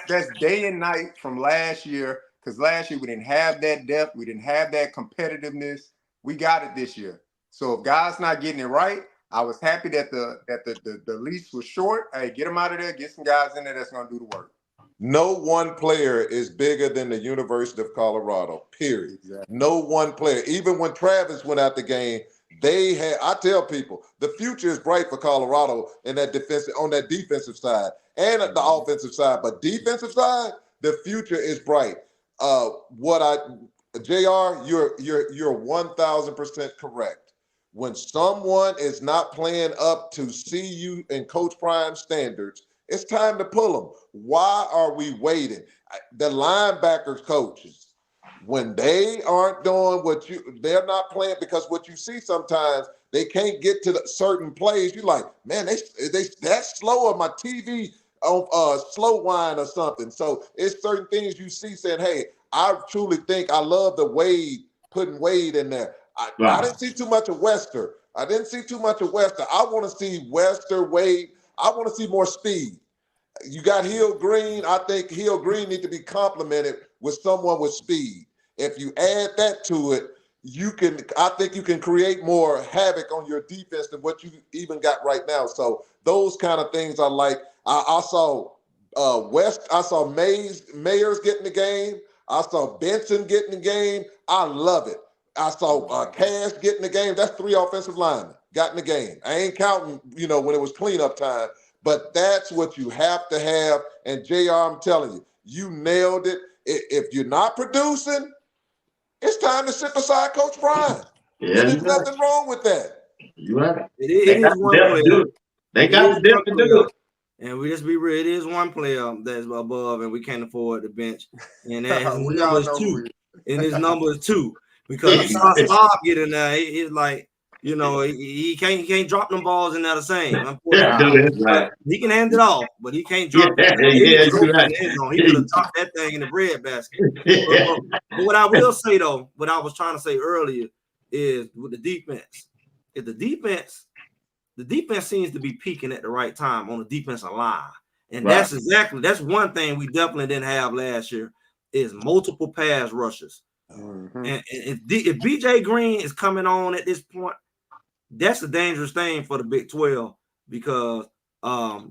that's day and night from last year, because last year we didn't have that depth, we didn't have that competitiveness. We got it this year. So if guys not getting it right, I was happy that the leash was short. Hey, get them out of there. Get some guys in there that's going to do the work. No one player is bigger than the University of Colorado, period. Exactly. No one player. Even when Travis went out the game, I tell people, the future is bright for Colorado in that on that defensive side and at the offensive side. But defensive side, the future is bright. JR, you're 1,000% correct. When someone is not playing up to CU and Coach Prime standards, it's time to pull them. Why are we waiting? The linebackers coaches, when they aren't doing they're not playing, because what you see sometimes, they can't get to the certain plays. You're like, man, they that's slow on my TV on slow wine or something. So it's certain things you see saying, hey, I truly think I love the putting Wade in there. I didn't see too much of Wester. I want to see Wester, Wade. I want to see more speed. You got Hill Green. I think Hill Green needs to be complemented with someone with speed. If you add that to it, I think you can create more havoc on your defense than what you even got right now. So those kind of things I like. I saw I saw Mayers getting the game. I saw Benson getting the game. I love it. I saw Cash getting the game. That's 3 offensive linemen got in the game. I ain't counting, when it was cleanup time. But that's what you have to have. And JR, I'm telling you, you nailed it. If you're not producing, it's time to sit beside Coach Prime. Yeah, There's nothing wrong with that. You right. It is one player. They got the depth to do it. And we just be real, it is one player that's above, and we can't afford the bench. And his We number all is know 2. And his number is 2. Because you saw Slob get in there. He's like, he can't drop them balls in there the same. That's right. He can hand it off, but he can't drop it. You're right. He could have dropped that thing in the bread basket. But what I will say, though, what I was trying to say earlier is with the defense. If the defense seems to be peaking at the right time on the defensive line. And that's one thing we definitely didn't have last year is multiple pass rushes. Mm-hmm. And if BJ Green is coming on at this point, that's a dangerous thing for the Big 12 because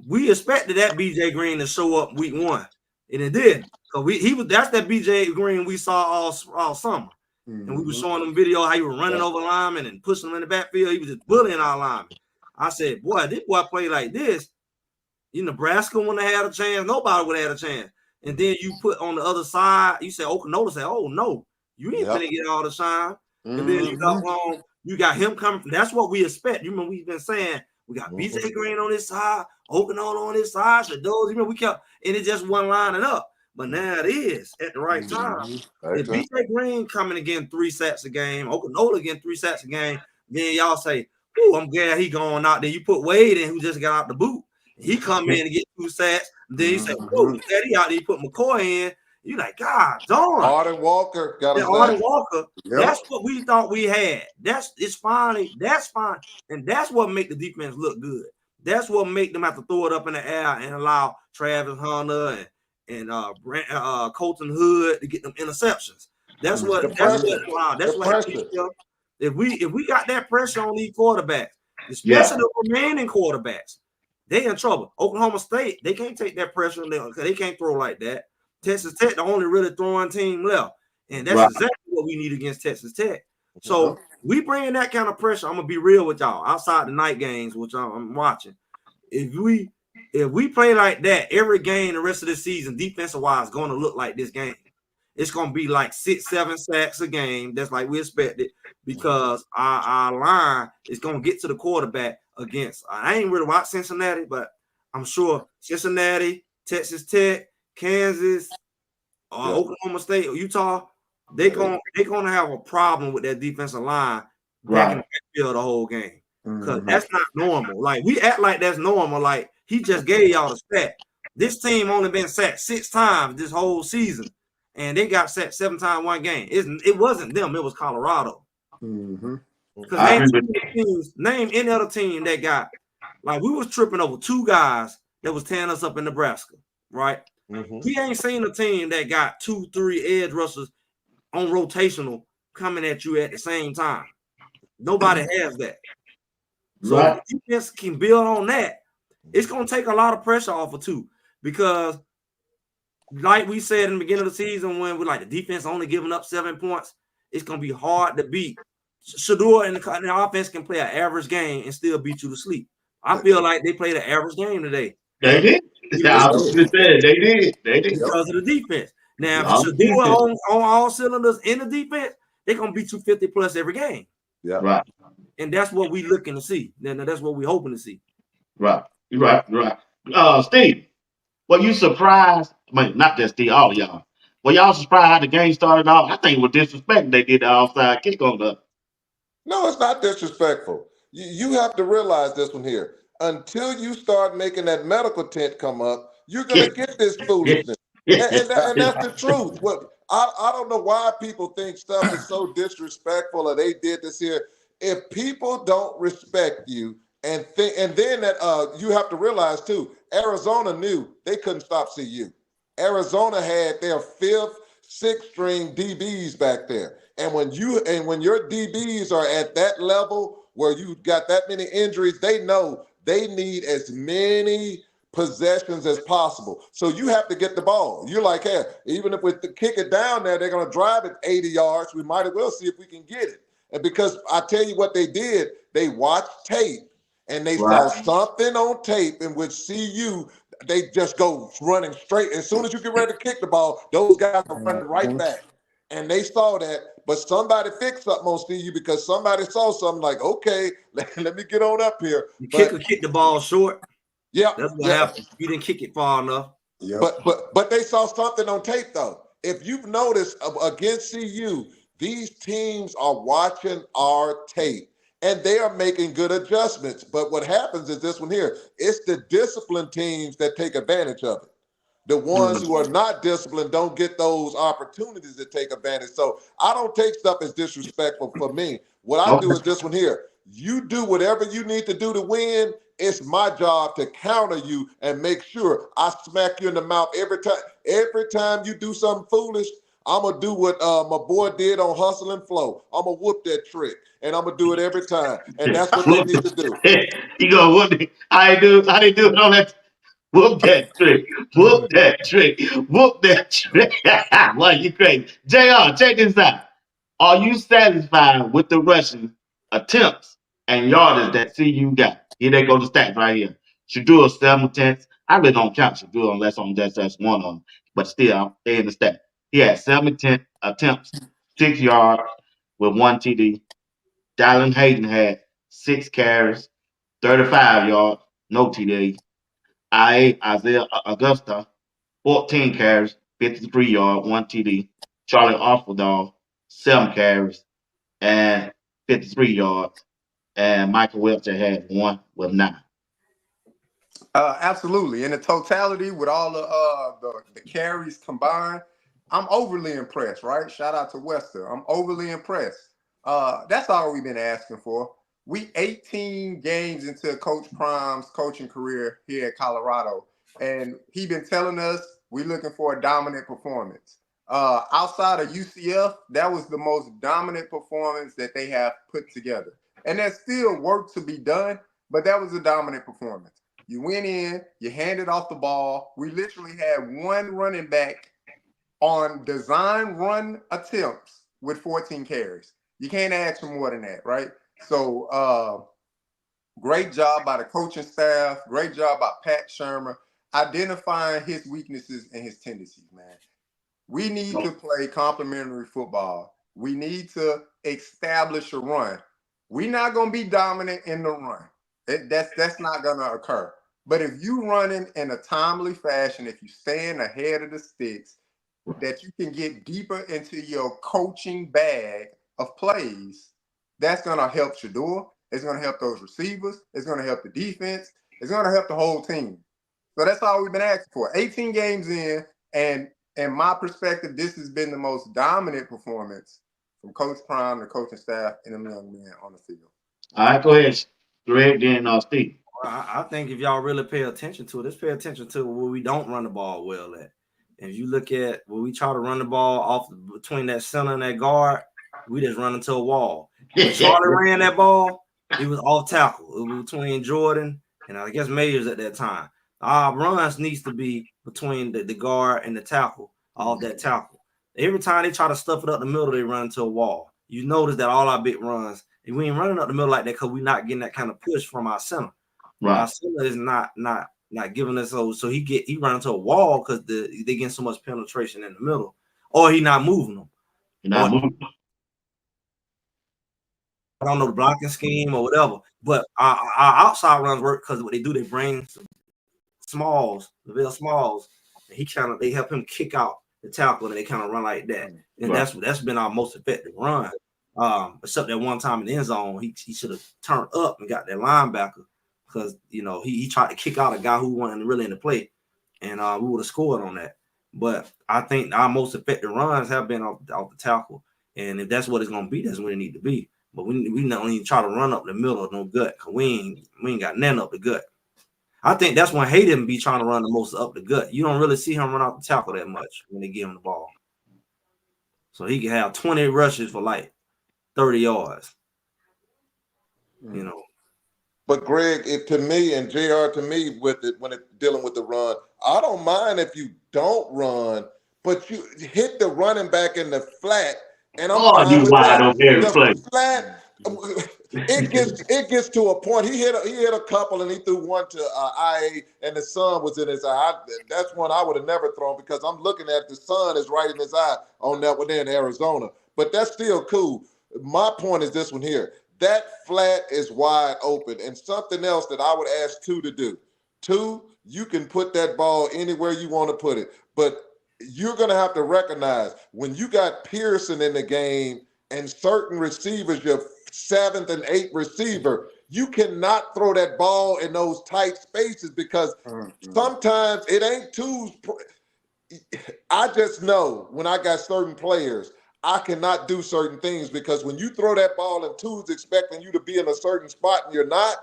we expected that BJ Green to show up week 1. And it did. So that's that BJ Green we saw all summer. Mm-hmm. And we were showing them video how he was running over linemen and pushing them in the backfield. He was just bullying our linemen. I said, boy, this boy play like this. Nebraska wouldn't have had a chance. Nobody would have had a chance. And then you put on the other side, you say, Okanola said, oh, no, you ain't going to get all the shine. Mm-hmm. And then you got him coming. That's what we expect. You remember we've been saying, we got BJ Green on this side, Okanola on this side, Shadows. We kept, and it just wasn't lining up. But now it is at the right time. If BJ Green coming again 3 sacks a game, Okanola again 3 sacks a game, then y'all say, I'm glad he going out there. You put Wade in who just got out the boot. He come in and get 2 sacks. Then you say, glad he out there. You put McCoy in. You like, God darn. Arden Walker got Arden Walker. Yep. That's what we thought we had. It's fine. That's fine. And that's what make the defense look good. That's what make them have to throw it up in the air and allow Travis Hunter and Colton Hood to get them interceptions. That's what If we got that pressure on these quarterbacks, especially the remaining quarterbacks, they in trouble. Oklahoma State, they can't take that pressure. They can't throw like that. Texas Tech, the only really throwing team left. And that's exactly what we need against Texas Tech. So we bring that kind of pressure. I'm going to be real with y'all. Outside the night games, which I'm watching, if we play like that, every game the rest of the season, defensive-wise, is going to look like this game. It's going to be like 6-7 sacks a game. That's like we expected because our line is going to get to the quarterback against. I ain't really watched Cincinnati, but I'm sure Cincinnati, Texas Tech, Kansas, Oklahoma State, or Utah, they're going to have a problem with that defensive line back in the backfield the whole game because that's not normal. Like we act like that's normal. Like he just gave y'all the stat. This team only been sacked 6 times this whole season. And they got sacked 7 times one game. It wasn't them. It was Colorado. Because name any other team that got, like we was tripping over 2 guys that was tearing us up in Nebraska, right? We ain't seen a team that got 2-3 edge rushers on rotational coming at you at the same time. Nobody has that. So Right. if the defense can build on that, it's going to take a lot of pressure off of two, because like we said in the beginning of the season, when we're like the defense only giving up 7 points, it's going to be hard to beat. Shador and the offense can play an average game and still beat you to sleep. I feel like they played an average game today. They did. I was just saying, they did. They did. Because of the defense. Now, if Y'all Shador defense. on all cylinders in the defense, they're going to beat you 50 plus every game. Yeah. Right. And that's what we looking to see. Then that's what we're hoping to see. Right. Right. Right. Steve, were you surprised? I mean, not just Steve, all of y'all. Were y'all surprised how the game started off? I think it was disrespect they did the offside kick on the. No, it's not disrespectful. You have to realize this one here. Until you start making that medical tent come up, you're going to get this foolishness. And that's the truth. What I don't know why people think stuff is so disrespectful or they did this here. If people don't respect you and then that you have to realize too, Arizona knew they couldn't stop CU. Arizona had their fifth, sixth string DBs back there. And when your DBs are at that level where you got that many injuries, they know they need as many possessions as possible. So you have to get the ball. You're like, hey, even if we kick it down there, they're going to drive it 80 yards. We might as well see if we can get it. And because I tell you what they did, they watched tape and they saw something on tape in which CU, they just go running straight. As soon as you get ready to kick the ball, those guys are running right back. And they saw that, but somebody fixed something on CU because somebody saw something like, okay, let me get on up here. The kicker kicked the ball short. Yeah, that's what happened. You didn't kick it far enough. Yep. But they saw something on tape though. If you've noticed against CU, these teams are watching our tape and they are making good adjustments. But what happens is this one here: it's the disciplined teams that take advantage of it. The ones who are not disciplined don't get those opportunities to take advantage. So I don't take stuff as disrespectful for me. What I do is this one here. You do whatever you need to do to win. It's my job to counter you and make sure I smack you in the mouth every time. Every time you do something foolish, I'm going to do what my boy did on Hustle and Flow. I'm going to whoop that trick, and I'm going to do it every time. And that's what they need to do. You go, what? How they do it on that? Whoop that trick. Whoop that trick. Whoop that trick. Why you crazy? JR, check this out. Are you satisfied with the rushing attempts and yardage that CU got? Here they go, the stats right here. Shador 7 attempts. I really don't count Shador unless on that's one of them. But still, they in the stat. He had 7 attempts, 6 yards with 1 TD. Dylan Hayden had 6 carries, 35 yards, no TD. Isaiah Augusta, 14 carries, 53 yards, 1 TD. Charlie Offerdall, 7 carries and 53 yards. And Michael Webster had 1 with 9. Absolutely. In the totality with all the carries combined, I'm overly impressed, right? Shout out to Webster. I'm overly impressed. That's all we've been asking for. We 18 games into Coach Prime's coaching career here at Colorado, and he been telling us we're looking for a dominant performance. Outside of UCF, that was the most dominant performance that they have put together. And there's still work to be done, but that was a dominant performance. You went in, you handed off the ball. We literally had one running back on design run attempts with 14 carries. You can't ask for more than that, right? So great job by the coaching staff. Great job by Pat Shermer identifying his weaknesses and his tendencies, man. We need to play complementary football. We need to establish a run. We're not going to be dominant in the run. That's not going to occur. But if you running in a timely fashion, if you staying ahead of the sticks, that you can get deeper into your coaching bag of plays, that's going to help Shador. It's going to help those receivers. It's going to help the defense. It's going to help the whole team. So that's all we've been asking for. 18 games in, and in my perspective, this has been the most dominant performance from Coach Prime, the coaching staff, and them young men on the field. All right, go ahead, Greg, then Steve. I think if y'all really pay attention to it, let's pay attention to where we don't run the ball well at. And if you look at where we try to run the ball off between that center and that guard, we just run into a wall. When Charlie ran that ball, It was off tackle. It was between Jordan and I guess Mayers at that time. Our runs needs to be between the guard and the tackle, off that tackle. Every time they try to stuff it up the middle, they run into a wall. You notice that all our big runs, and we ain't running up the middle like that because we're not getting that kind of push from our center. Right. Our center is not giving us those, so he run into a wall because they getting so much penetration in the middle, or he not moving them. You're not moving. I don't know the blocking scheme or whatever, but our outside runs work because what they do, they bring some Smalls, Lavelle Smalls, and they help him kick out the tackle, and they kind of run like that. And Right. that's been our most effective run. Except that one time in the end zone, he should have turned up and got that linebacker because he tried to kick out a guy who wasn't really in the play, and we would have scored on that. But I think our most effective runs have been off the tackle, and if that's what it's gonna be, that's what it need to be. But we not only try to run up the middle of no gut, because we ain't got nothing up the gut. I think that's when Hayden be trying to run the most up the gut. You don't really see him run out the tackle that much when they give him the ball. So he can have 20 rushes for like 30 yards. But Greg, to me and JR, to me, with it when it's dealing with the run, I don't mind if you don't run, but you hit the running back in the flat, and I'm fine you with wide that. open every The play. flat, it gets to a point. He hit a couple, and he threw one to IA, and the sun was in his eye. That's one I would have never thrown because I'm looking at the sun is right in his eye on that one there in Arizona. But that's still cool. My point is this one here. That flat is wide open. And something else that I would ask two to do. Two, you can put that ball anywhere you want to put it. But you're going to have to recognize when you got Pearson in the game and certain receivers, your 7th and 8th receiver, you cannot throw that ball in those tight spaces because sometimes it ain't twos. I just know when I got certain players, I cannot do certain things because when you throw that ball in twos expecting you to be in a certain spot and you're not,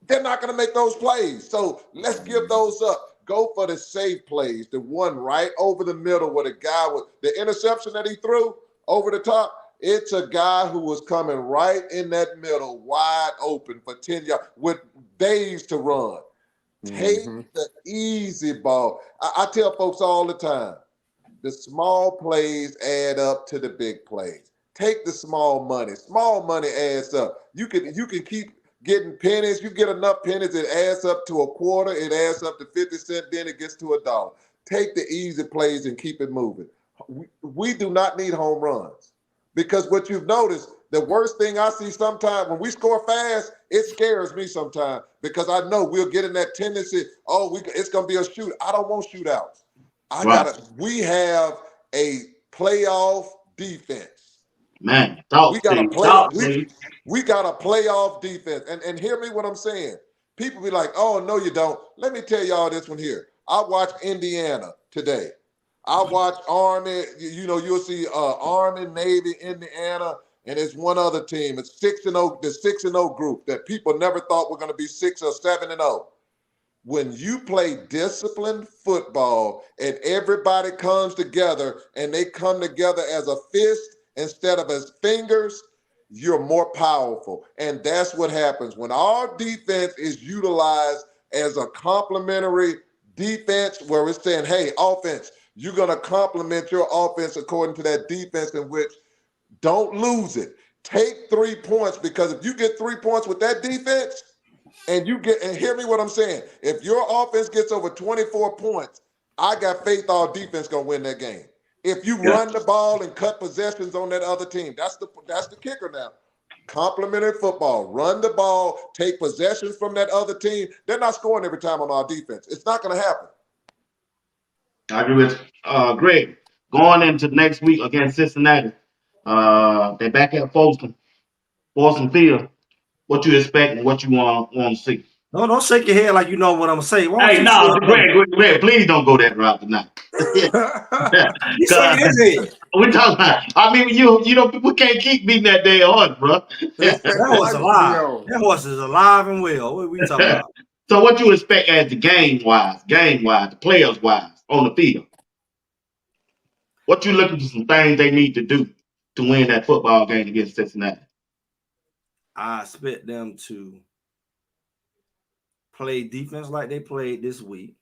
they're not going to make those plays. So let's give those up. Go for the safe plays, the one right over the middle where the guy with the interception that he threw over the top. It's a guy who was coming right in that middle, wide open for 10 yards with days to run. Take the easy ball. I tell folks all the time, the small plays add up to the big plays. Take the small money. Small money adds up. You can keep getting pennies. You get enough pennies, it adds up to a quarter. It adds up to 50 cents. Then it gets to $1. Take the easy plays and keep it moving. We do not need home runs because what you've noticed, the worst thing I see sometimes when we score fast, it scares me sometimes because I know we'll get in that tendency. It's going to be a shoot. I don't want shootouts. We have a playoff defense. Man, we got a playoff defense. And hear me what I'm saying. People be like, oh, no, you don't. Let me tell y'all this one here. I watched Indiana today. I watched Army. You'll see Army, Navy, Indiana, and it's one other team. It's 6-0, the 6-0 group that people never thought were going to be 6 or 7-0. When you play disciplined football and everybody comes together and they come together as a fist instead of as fingers, you're more powerful. And that's what happens. When our defense is utilized as a complementary defense where it's saying, hey, offense, you're going to complement your offense according to that defense in which don't lose it. Take 3 points because if you get 3 points with that defense, and hear me what I'm saying. If your offense gets over 24 points, I got faith our defense gonna win that game. If you run the ball and cut possessions on that other team, that's the kicker now. Complementary football, run the ball, take possessions from that other team. They're not scoring every time on our defense. It's not gonna happen. I agree with Greg. Going into next week against Cincinnati, they're back at Folsom Field. What you expect and what you want to see? No, don't shake your head like you know what I'm gonna say. Why don't Hey, you no, say Greg, please don't go that route tonight. He's shaking his head. We talking about. I mean, we can't keep beating that day on, bro. That horse alive. That horse is alive and well. What are we talking about? So, what you expect as the game wise, the players wise on the field? What you looking for some things they need to do to win that football game against Cincinnati? I expect them to play defense like they played this week.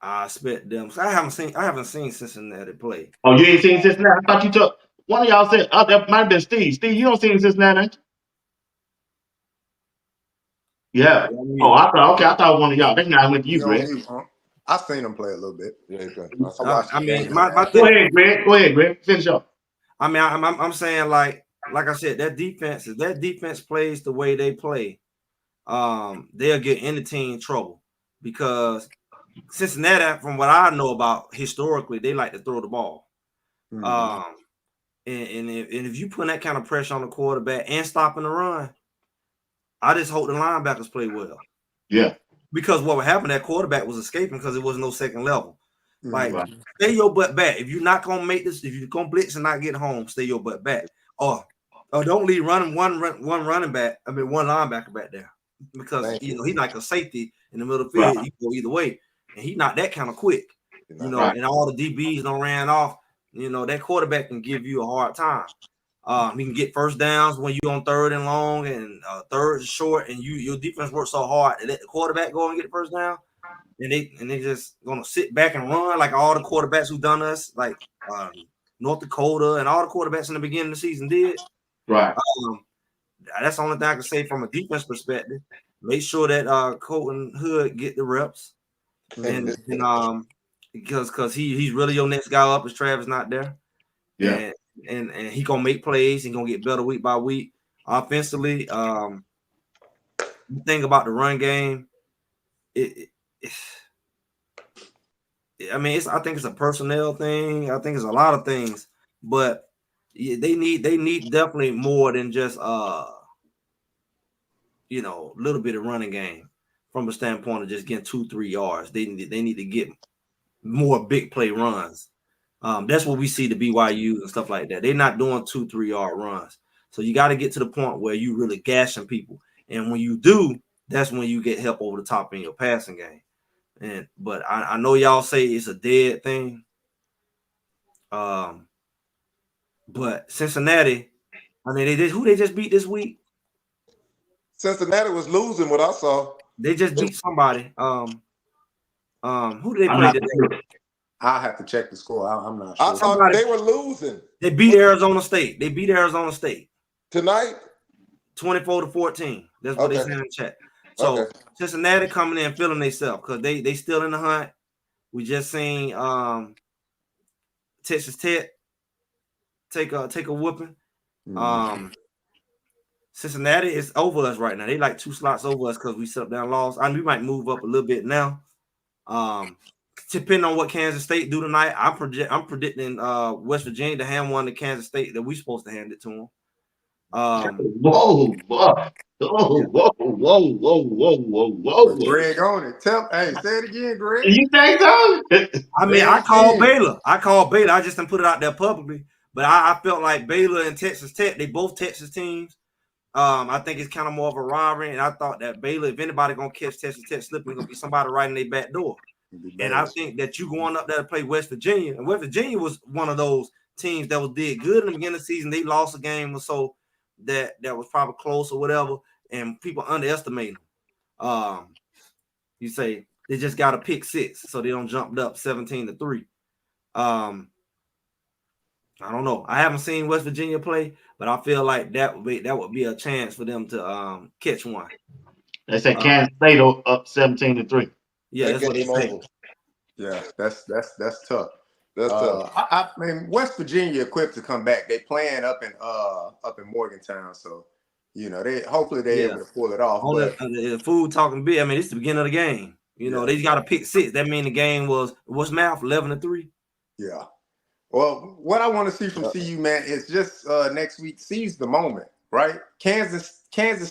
I expect them. I haven't seen Cincinnati play. Oh, you ain't seen Cincinnati? I thought you took one of y'all said. Oh, that might have been Steve. Steve, you don't see Cincinnati? Ain't you? Yeah. Oh, I thought okay. I thought one of y'all. That's not went to you, You on Greg. mute, huh? I've seen him play a little bit. Yeah, you can. I watched I the mean, game my last. Go thing. ahead, Greg. Go ahead, Greg. Finish up. I mean, I'm saying like I said, that defense plays the way they play, they'll get any team in trouble because Cincinnati, from what I know about historically, they like to throw the ball. Mhm. And if you put that kind of pressure on the quarterback and stopping the run, I just hope the linebackers play well. Yeah. Because what would happen, that quarterback was escaping because there was no second level. Like, Right. stay your butt back. If you're not gonna make this, if you're gonna blitz and not get home, stay your butt back. Or don't leave running one running back. I mean, one linebacker back there because Thank you. he's like a safety in the middle of the Right. field. You go either way, and he's not that kind of quick. Right. And all the DBs don't ran off. That quarterback can give you a hard time. He can get first downs when you're on third and long and third and short, and your defense works so hard to let the quarterback go and get the first down. And they just gonna sit back and run like all the quarterbacks who done us, like North Dakota and all the quarterbacks in the beginning of the season did. Right. That's the only thing I can say from a defense perspective. Make sure that Colton Hood get the reps, and because he's really your next guy up as Travis not there. Yeah. And he gonna make plays. He gonna get better week by week. Offensively, the thing about the run game, I think it's a personnel thing. I think it's a lot of things, but they need definitely more than just little bit of running game from a standpoint of just getting 2-3 yards. They need to get more big play runs. That's what we see the BYU and stuff like that. They're not doing 2-3 yard runs. So you got to get to the point where you really gashing people. And when you do, that's when you get help over the top in your passing game. But I know y'all say it's a dead thing. But Cincinnati, I mean, who they just beat this week? Cincinnati was losing what I saw. They just beat somebody. Who did they I'm play not today? sure. I'll have to check the score. I'm not I sure. thought they were losing They beat Arizona State. tonight. 24-14. That's what they Okay. said in the chat. So Okay. Cincinnati coming in feeling themselves because they still in the hunt. We just seen Texas Tech take a whooping. Cincinnati is over us right now. They like 2 slots over us because we stepped down lost. We might move up a little bit now. Depending on what Kansas State do tonight, I'm predicting West Virginia to hand one to Kansas State that we supposed to hand it to them. Whoa, whoa. Oh, whoa, whoa. Greg on it. Hey, say it again, Greg. You think so? I mean, I called Baylor. I just didn't put it out there publicly. But I felt like Baylor and Texas Tech, they both Texas teams. I think it's kind of more of a rivalry. And I thought that Baylor, if anybody going to catch Texas Tech slipping, it's going to be somebody right in their back door. And I think that you going up there to play West Virginia. And West Virginia was one of those teams that did good in the beginning of the season. They lost a game or so that was probably close or whatever. And people underestimate them. You say they just got a pick 6, so they don't jump up 17-3. I don't know. I haven't seen West Virginia play, but I feel like that would be a chance for them to catch one. They say Kansas State up 17-3. Yeah, that's what they say. Yeah, that's tough. That's tough. I mean, West Virginia equipped to come back. They playing up in Morgantown, so hopefully they're able to pull it off. But the food talking big. I mean, it's the beginning of the game. They got a pick 6. That means the game was what's math 11-3. Yeah. Well, what I want to see from CU, man, is just next week seize the moment, right? Kansas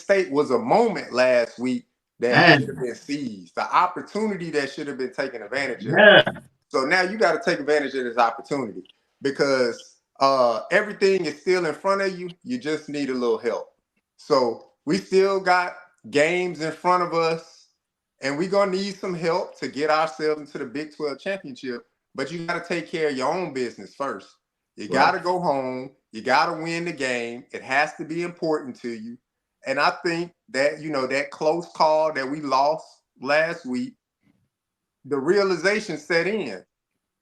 State was a moment last week that should have been seized, the opportunity that should have been taken advantage of. Yeah. So now you got to take advantage of this opportunity because everything is still in front of you. You just need a little help. So we still got games in front of us, and we're going to need some help to get ourselves into the Big 12 championship. But you got to take care of your own business first. You got to go home. You got to win the game. It has to be important to you. And I think that, that close call that we lost last week, the realization set in.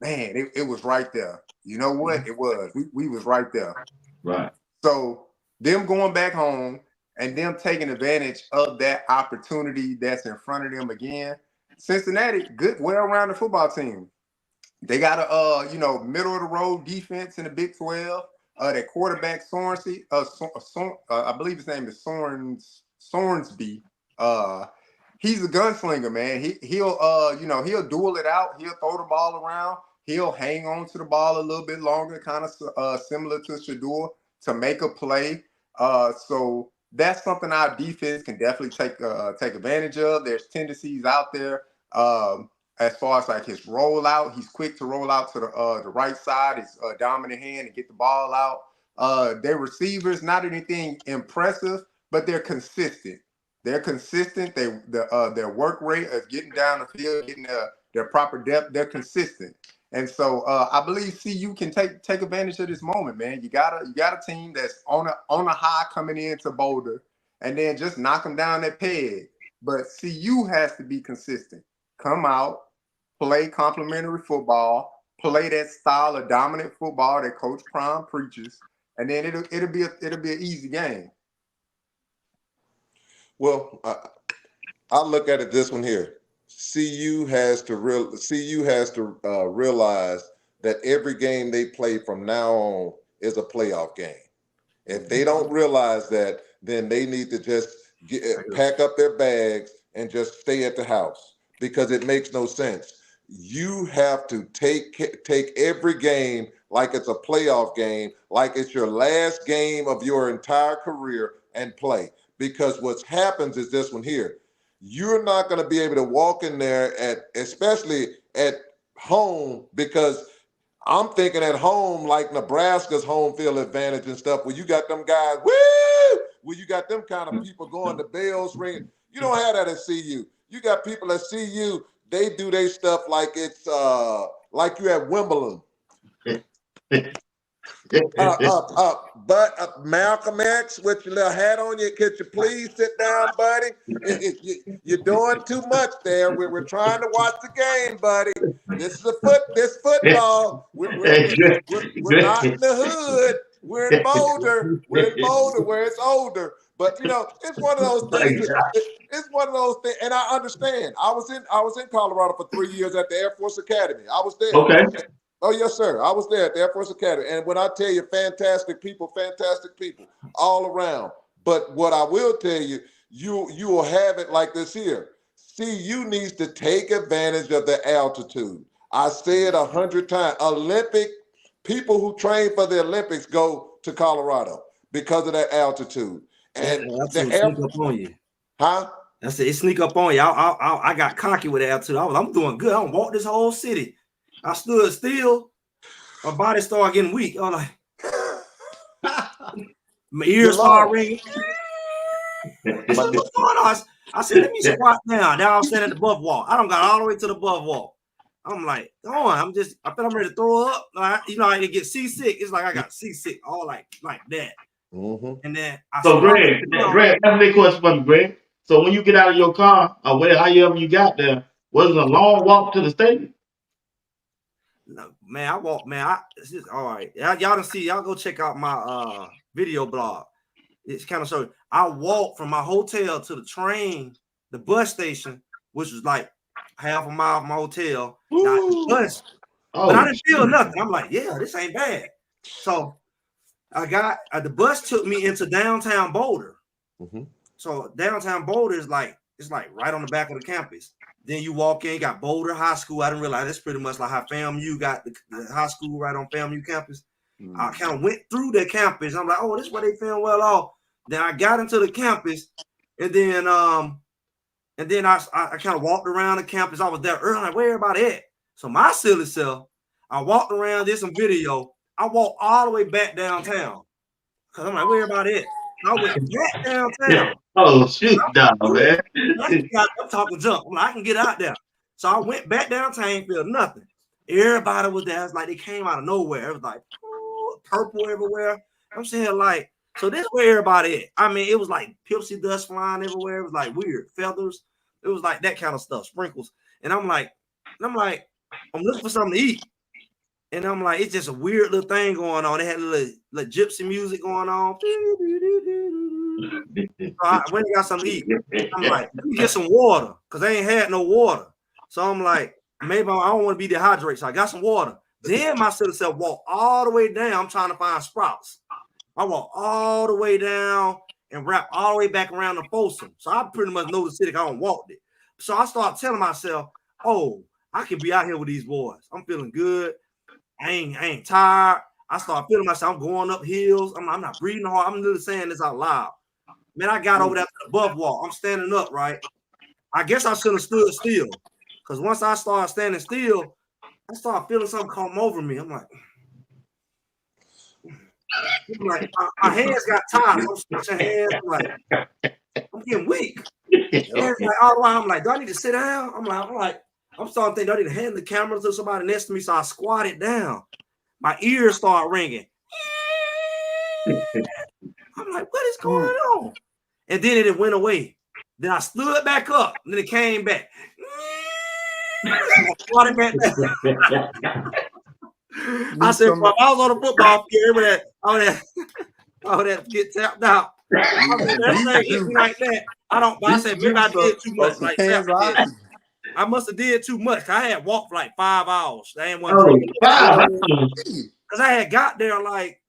Man, it was right there. You know what? It was. We was right there. Right. So them going back home and them taking advantage of that opportunity that's in front of them again. Cincinnati, good, well-rounded football team. They got a middle of the road defense in the Big 12. That quarterback Sorensby, I believe his name is Sorensby. He's a gunslinger, man. He'll duel it out. He'll throw the ball around. He'll hang on to the ball a little bit longer, kind of similar to Shador, to make a play. So that's something our defense can definitely take advantage of. There's tendencies out there. As far as like his rollout, he's quick to roll out to the right side, his dominant hand, and get the ball out. Their receivers, not anything impressive, but they're consistent. They're consistent. Their work rate of getting down the field, getting their proper depth, they're consistent. And so I believe CU can take advantage of this moment, man. You got a team that's on a high coming into Boulder, and then just knock them down that peg. But CU has to be consistent. Come out, play complementary football, play that style of dominant football that Coach Prime preaches, and then it'll be an easy game. Well, I look at it this one here. CU has to realize that every game they play from now on is a playoff game. If they don't realize that, then they need to just pack up their bags and just stay at the house, because it makes no sense. You have to take every game like it's a playoff game, like it's your last game of your entire career, and play. Because what happens is this one here. You're not going to be able to walk in there especially at home, because I'm thinking at home like Nebraska's home field advantage and stuff, where you got them guys, where you got them kind of people going, the bells ringing. You don't have that at CU. You got people at CU, they do their stuff like it's like you at Wimbledon. But Malcolm X, with your little hat on, could you please sit down, buddy? You're doing too much there. We're trying to watch the game, buddy. This is football. We're not in the hood. We're in Boulder. We're in Boulder where it's older. But it's one of those things. It's one of those things, and I understand. I was in Colorado for 3 years at the Air Force Academy. I was there. Okay. Oh, yes, sir. I was there at the Air Force Academy. And when I tell you fantastic people all around. But what I will tell you, you will have it like this here. CU needs to take advantage of the altitude. I say it 100 times. Olympic people who train for the Olympics go to Colorado because of that altitude. And sneak up on you. Huh? That's it. It sneak up on you. I got cocky with the altitude. I'm doing good. I don't walk this whole city. I stood still. My body started getting weak. I'm like, my ears started ringing. I said, what's going on? I said, let me squat down. Now I'm standing at the BWatts. I don't got all the way to the BWatts. I'm like, I feel I'm ready to throw up. I get seasick. It's like I got seasick, all like that. Mm-hmm. And then Greg, that's a big question for me, Greg. So when you get out of your car, or however you got there, was it a long walk to the stadium? No, man, I walk, man. It's just all right. Y'all don't see. Y'all go check out my video blog. It's kind of so. I walked from my hotel to the train, the bus station, which was like half a mile from my hotel. The bus, but I didn't feel nothing. I'm like, yeah, this ain't bad. So I got the bus took me into downtown Boulder. Mm-hmm. So downtown Boulder is like right on the back of the campus. Then you walk in, got Boulder High School. I didn't realize that's pretty much like how FAMU got the high school right on FAMU campus. Mm-hmm. I kind of went through the campus. I'm like, oh, this is where they film well off. Then I got into the campus, and then I kind of walked around the campus. I was there early, like, where everybody at? So my silly self, I walked around, did some video. I walked all the way back downtown. Cause I'm like, where everybody at? I went back downtown. Oh, shoot, dog, man. I'm talking junk. I'm like, I can get out there. So I went back downtown, ain't feel nothing. Everybody was there. It's like they came out of nowhere. It was like purple everywhere. I'm saying like, so this where everybody at. I mean, it was like Pepsi dust flying everywhere. It was like weird feathers. It was like that kind of stuff, sprinkles. And I'm like, I'm looking for something to eat. And I'm like, it's just a weird little thing going on. They had a little gypsy music going on. So I went and got something to eat. I'm like, let me get some water because I ain't had no water. So I'm like, maybe I don't want to be dehydrated. So I got some water. Then my sister said, walk all the way down. I'm trying to find Sprouts. I walk all the way down and wrap all the way back around the Folsom. So I pretty much know the city. I don't walk it. So I start telling myself, oh, I can be out here with these boys. I'm feeling good. I ain't tired. I start feeling myself. I'm going up hills. I'm not breathing hard. I'm literally saying this out loud. Man, I got over there to the above wall. I'm standing up, right? I guess I should have stood still. Because once I started standing still, I started feeling something come over me. I'm like my hands got tired. I'm switching hands. I'm getting weak. And like all the while, I'm like, do I need to sit down? I'm starting to think, do I need to hand the camera to somebody next to me? So I squatted down. My ears start ringing. I'm like, what is going on? And then it went away. Then I stood back up. And then it came back. I squatted back down. I said, if I was on the football field, I would have to get tapped out. That thing hit me like that. I said, maybe I did too much. Like I must have did too much. I had walked for like 5 hours. I ain't want to because I had got there like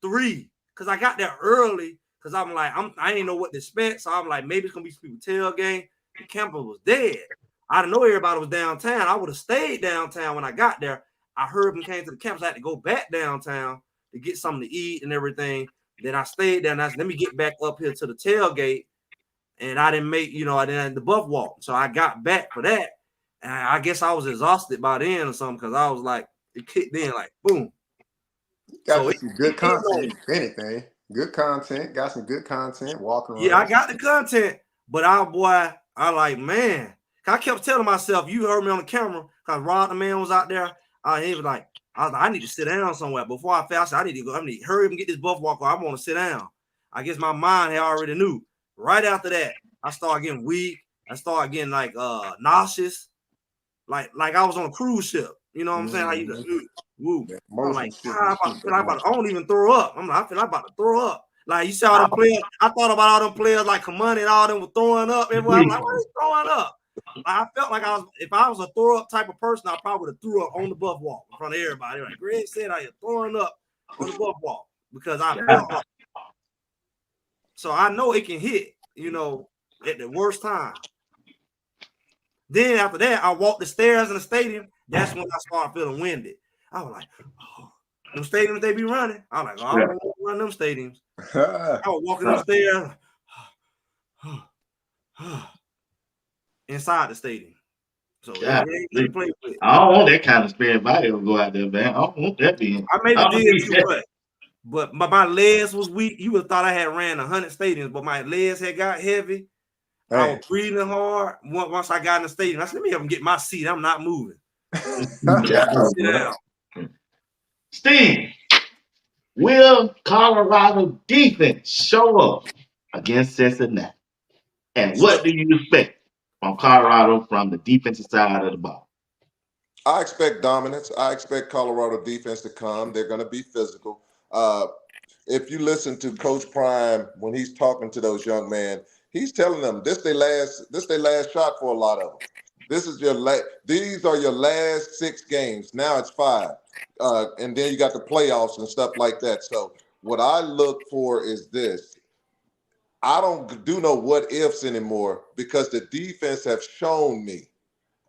3. Because I got there early. Because I'm like, I didn't know what to expect. So I'm like, maybe it's gonna be some people tailgate. The camper was dead. I didn't know everybody was downtown. I would have stayed downtown when I got there. I heard them came to the campus. I had to go back downtown to get something to eat and everything. Then I stayed there and I said, let me get back up here to the tailgate. And I didn't make, I didn't the buff walk. So I got back for that. And I guess I was exhausted by then or something because I was like, it kicked in like boom. Got some good content, if anything. Good content. Got some good content walking around. Yeah, I got the content, but I like, man. I kept telling myself, you heard me on the camera, because Rod the man was out there. He was like, I need to sit down somewhere. Before I fell, I said, I need to hurry up and get this buff walker. I want to sit down. I guess my mind had already knew. Right after that, I started getting weak. I started getting like nauseous. Like I was on a cruise ship. You know what I'm saying? How you woo. I'm like, I don't even throw up. I feel like I'm about to throw up. Like you saw them players. I thought about all them players like Kamani and all them were throwing up. Everyone, I'm like, why are they throwing up? I felt like if I was a throw up type of person, I probably would have threw up on the buff wall in front of everybody. Like Greg said, I was throwing up on the buff wall because I felt like. So I know it can hit, at the worst time. Then after that, I walked the stairs in the stadium. That's when I started feeling winded. I was like, oh, them stadiums they be running. I was like, I don't want to run them stadiums. I was walking upstairs inside the stadium. So I don't want that kind of spirit body to go out there, man. I don't want that being. I maybe did too much. But my legs was weak. You would have thought I had ran 100 stadiums, but my legs had got heavy. I was breathing hard. Once I got in the stadium, I said, let me help him get my seat. I'm not moving. Steve, will Colorado defense show up against Cincinnati? And what do you expect from Colorado from the defensive side of the ball? I expect dominance. I expect Colorado defense to come. They're going to be physical. If you listen to Coach Prime when he's talking to those young men, he's telling them this their last shot for a lot of them. This is these are your last 6 games. Now it's 5. And then you got the playoffs and stuff like that. So what I look for is this. I don't do no what ifs anymore because the defense have shown me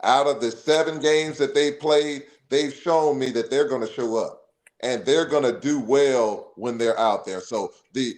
out of the 7 games that they played, they've shown me that they're going to show up and they're going to do well when they're out there. So the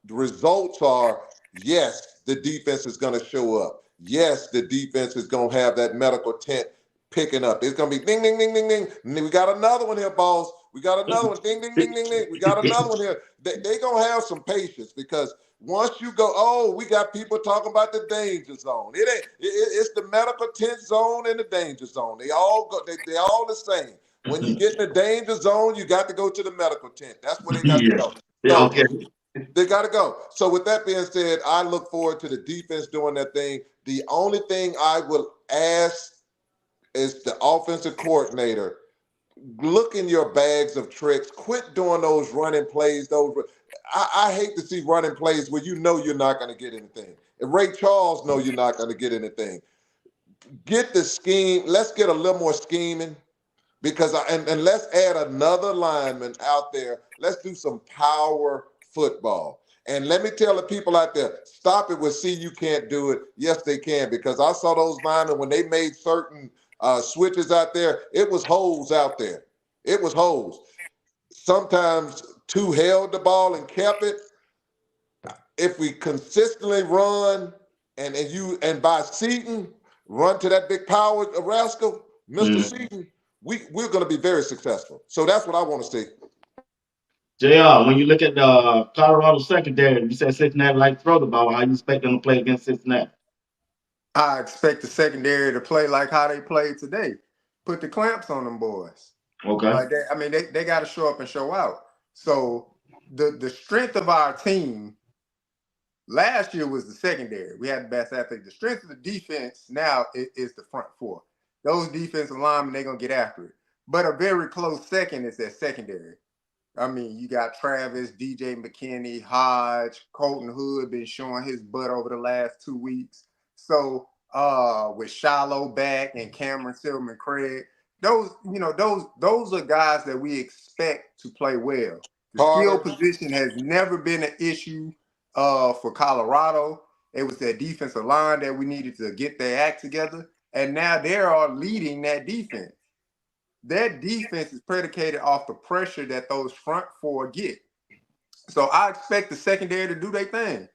results are, yes, the defense is going to show up. Yes, the defense is going to have that medical tent picking up. It's going to be ding, ding, ding, ding, ding. And then we got another one here, boss. We got another one. Ding, ding, ding, ding, ding. We got another one here. They going to have some patience because once you go, we got people talking about the danger zone. It's the medical tent zone and the danger zone. They all go. They all the same. When you get in the danger zone, you got to go to the medical tent. That's where they got to Yeah. go. Yeah, So okay. they got to go. So with that being said, I look forward to the defense doing that thing. The only thing I will ask is the offensive coordinator, look in your bags of tricks. Quit doing those running plays. I hate to see running plays where you know you're not going to get anything. And Ray Charles know you're not going to get anything. Get the scheme. Let's get a little more scheming. Because and let's add another lineman out there. Let's do some power football. And let me tell the people out there, stop it with see you can't do it. Yes, they can, because I saw those linemen when they made certain switches out there, it was holes out there. It was holes. Sometimes two held the ball and kept it. If we consistently run and by Seaton, run to that big power rascal, Mr. Seaton, we're going to be very successful. So that's what I want to see. JR, when you look at the Colorado secondary, you said Cincinnati like to throw the ball. How you expect them to play against Cincinnati? I expect the secondary to play like how they played today. Put the clamps on them boys. Okay. Like that, I mean, they got to show up and show out. So the strength of our team last year was the secondary. We had the best athlete. The strength of the defense now is the front four. Those defensive linemen, they're going to get after it. But a very close second is that secondary. I mean, you got Travis, DJ McKinney, Hodge, Colton Hood been showing his butt over the last 2 weeks. So with Shiloh back and Cameron Silverman Craig, those are guys that we expect to play well. The skill position has never been an issue for Colorado. It was that defensive line that we needed to get their act together. And now they are leading that defense. That defense is predicated off the pressure that those front four get. So I expect the secondary to do their thing.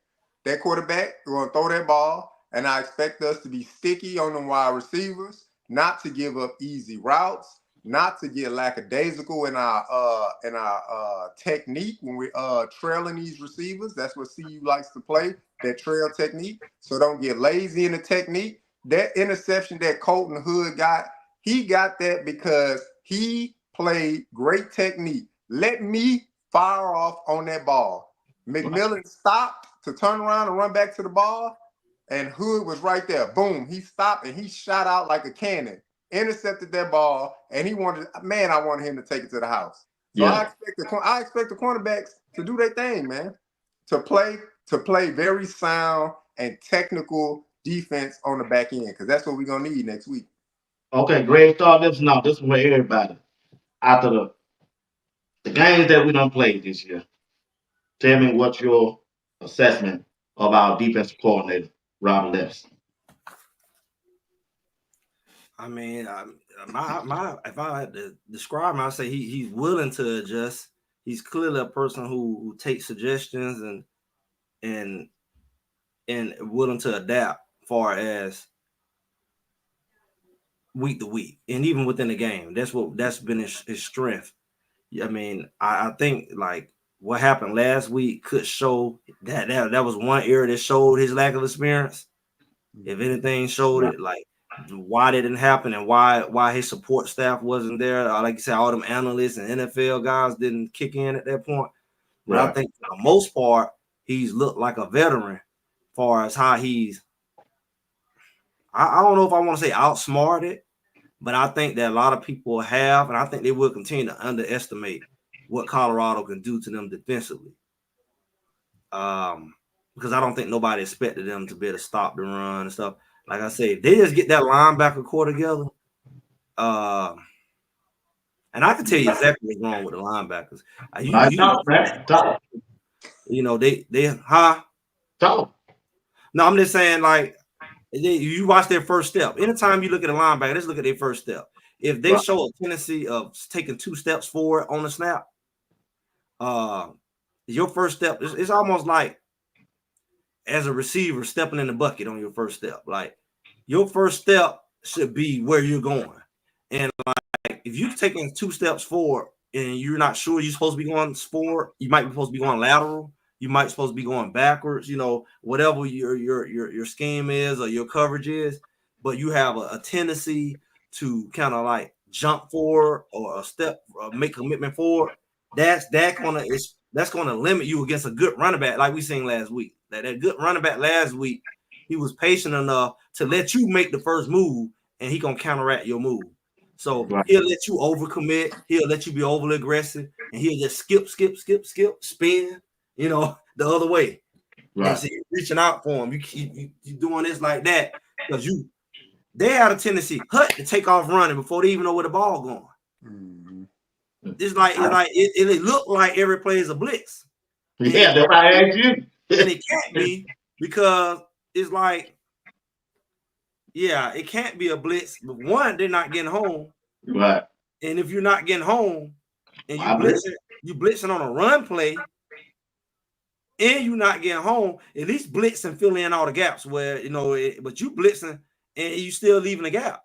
That quarterback, we're going to throw that ball, and I expect us to be sticky on the wide receivers, not to give up easy routes, not to get lackadaisical in our technique when we're trailing these receivers. That's what CU likes to play, that trail technique. So don't get lazy in the technique. That interception that Colton Hood got, he got that because he played great technique. Let me fire off on that ball. McMillan stopped to turn around and run back to the ball, and Hood was right there. Boom, he stopped and he shot out like a cannon, intercepted that ball, and I wanted him to take it to the house. So yeah. I expect the cornerbacks to do their thing, man, to play very sound and technical defense on the back end, because that's what we're going to need next week. Okay, great start. This is for everybody. After the games that we don't play this year, tell me what's your assessment of our defensive coordinator, Robert Lewis. I mean, if I had to describe him, I'd say he's willing to adjust. He's clearly a person who takes suggestions and willing to adapt far as week to week, and even within the game. That's been his strength. I mean, I think like what happened last week could show that was one area that showed his lack of experience. If anything showed it, like why that didn't happen and why his support staff wasn't there. Like you said, all them analysts and NFL guys didn't kick in at that point. But I think for the most part, he's looked like a veteran as far as how he's, I don't know if I want to say outsmarted, but I think that a lot of people have, and I think they will continue to underestimate what Colorado can do to them defensively. Because I don't think nobody expected them to be able to stop the run and stuff. Like I say, if they just get that linebacker core together, and I can tell you exactly what's wrong with the linebackers. No, I'm just saying, like, you watch their first step. Anytime you look at a linebacker, let's look at their first step. If they show a tendency of taking 2 steps forward on the snap, your first step is almost like as a receiver stepping in the bucket on your first step. Like your first step should be where you're going. And like if you're taking 2 steps forward and you're not sure you're supposed to be going forward, you might be supposed to be going lateral. You might supposed to be going backwards, whatever your scheme is or your coverage is, but you have a tendency to kind of like jump forward or a step, or make commitment forward, that's gonna limit you against a good running back like we seen last week. That good running back last week, he was patient enough to let you make the first move, and he gonna counteract your move. So Right. he'll let you overcommit, he'll let you be overly aggressive, and he'll just skip, spin, the other way. And Right. so you're reaching out for him. You doing this like that because they had a tendency to take off running before they even know where the ball going. Mhm. It's like it looked like every play is a blitz. Yeah, that's why I asked you. And it can't be, because it's like, yeah, it can't be a blitz. But one, they're not getting home. Right. And if you're not getting home and I believe. you blitzing on a run play, and you're not getting home, at least blitz and fill in all the gaps where, but you blitzing and you still leaving a gap.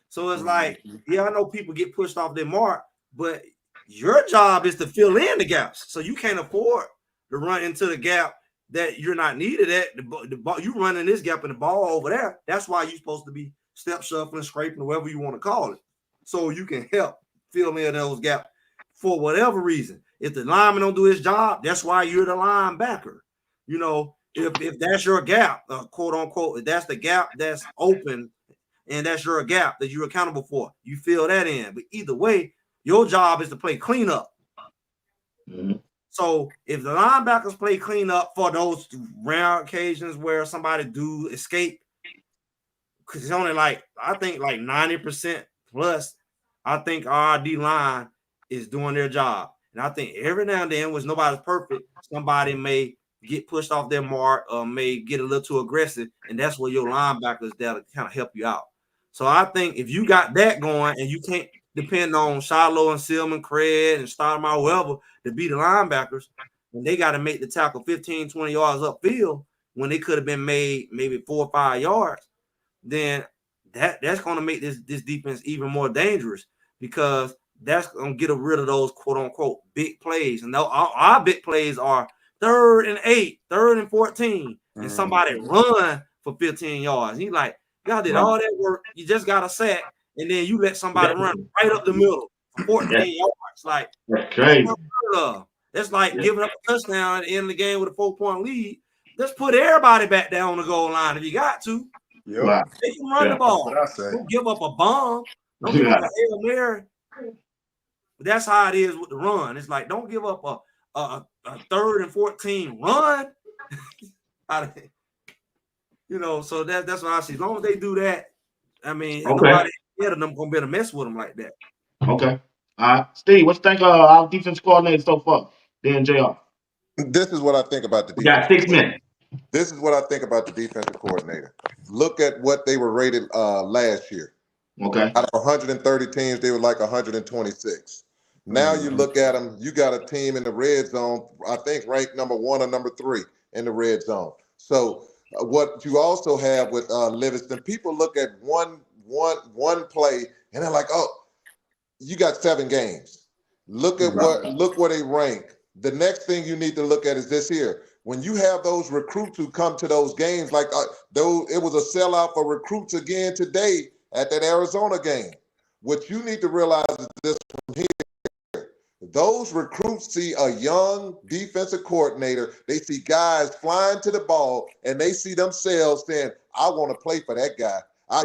So it's like, yeah, I know people get pushed off their mark, but your job is to fill in the gaps. So you can't afford to run into the gap that you're not needed at. The ball, you running this gap and the ball over there. That's why you're supposed to be step shuffling, scraping, whatever you want to call it. So you can help fill in those gaps for whatever reason. If the lineman don't do his job, that's why you're the linebacker. If that's your gap, quote unquote, if that's the gap that's open and that's your gap that you're accountable for, you fill that in. But either way, your job is to play cleanup. Mm-hmm. So if the linebackers play cleanup for those rare occasions where somebody do escape, because it's only I think 90% plus, I think our D line is doing their job. And I think every now and then, when nobody's perfect, somebody may get pushed off their mark or may get a little too aggressive, and that's where your linebackers there to kind of help you out. So I think if you got that going and you can't depend on Shiloh and Silman, Craig and Stoudemire, whoever, to be the linebackers, and they got to make the tackle 15, 20 yards upfield when they could have been made maybe 4 or 5 yards, then that's going to make this defense even more dangerous, because that's going to get rid of those quote unquote big plays. And our big plays are 3rd and 8, 3rd and 14, and somebody run for 15 yards. He's like, y'all did all that work. You just got a sack, and then you let somebody run right up the middle for 14 yards. Like, that's crazy. That's like giving up a touchdown at the end of the game with a 4-point lead. Just put everybody back down on the goal line if you got to. Right. They can run the ball. Don't give up a bomb. Don't give up a Hail Mary. But that's how it is with the run. It's like, don't give up a 3rd and 14 run. So that's what I see. As long as they do that, I mean, nobody ahead of them gonna be able to mess with them like that. Okay. All right. Steve, what you think of our defense coordinator so far? Then JR. This is what I think about the defense. We got 6 minutes. This is what I think about the defensive coordinator. Look at what they were rated last year. Okay. Out of 130 teams, they were like 126. Now you look at them, you got a team in the red zone, I think ranked number 1 or number 3 in the red zone. So what you also have with Livingston, people look at one play and they're like, oh, you got 7 games. Look at where they rank. The next thing you need to look at is this here. When you have those recruits who come to those games, like though it was a sellout for recruits again today at that Arizona game. What you need to realize is this from here. Those recruits see a young defensive coordinator. They see guys flying to the ball, and they see themselves saying, I want to play for that guy.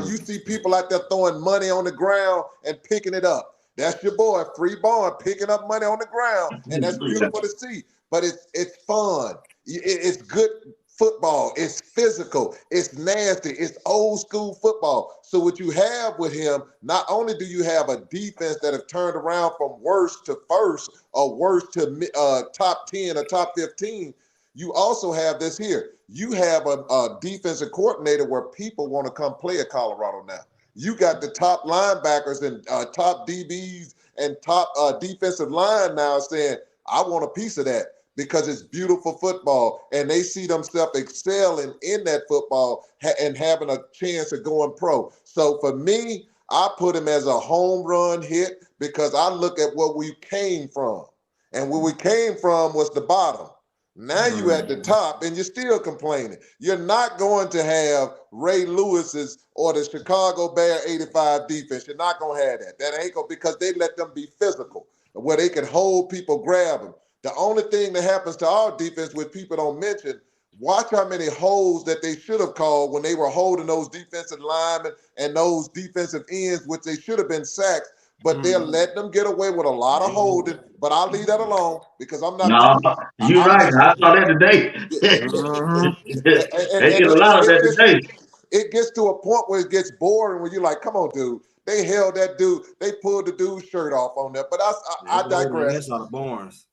You see people out there throwing money on the ground and picking it up. That's your boy, Free Bond, picking up money on the ground, and that's beautiful to see. But it's fun. It's good football. It's physical. It's nasty. It's old school football. So what you have with him, not only do you have a defense that have turned around from worst to first or worst to top 10 or top 15, you also have this here. You have a defensive coordinator where people want to come play at Colorado now. You got the top linebackers and top DBs and top defensive line now saying, I want a piece of that, because it's beautiful football, and they see themselves excelling in that football and having a chance of going pro. So for me, I put him as a home run hit, because I look at where we came from. And where we came from was the bottom. Now you at the top and you're still complaining. You're not going to have Ray Lewis's or the Chicago Bear 85 defense. You're not going to have that. That ain't going because they let them be physical, where they can hold people, grab them. The only thing that happens to our defense, which people don't mention, watch how many holes that they should have called when they were holding those defensive linemen and those defensive ends, which they should have been sacks. But they're letting them get away with a lot of holding. But I'll leave that alone because I'm not. No, you're I'm right. just. I saw that today. They get a lot of that today. It gets to a point where it gets boring when you're like, come on, dude. They held that dude. They pulled the dude's shirt off on that. But I digress. That's out of Barnes.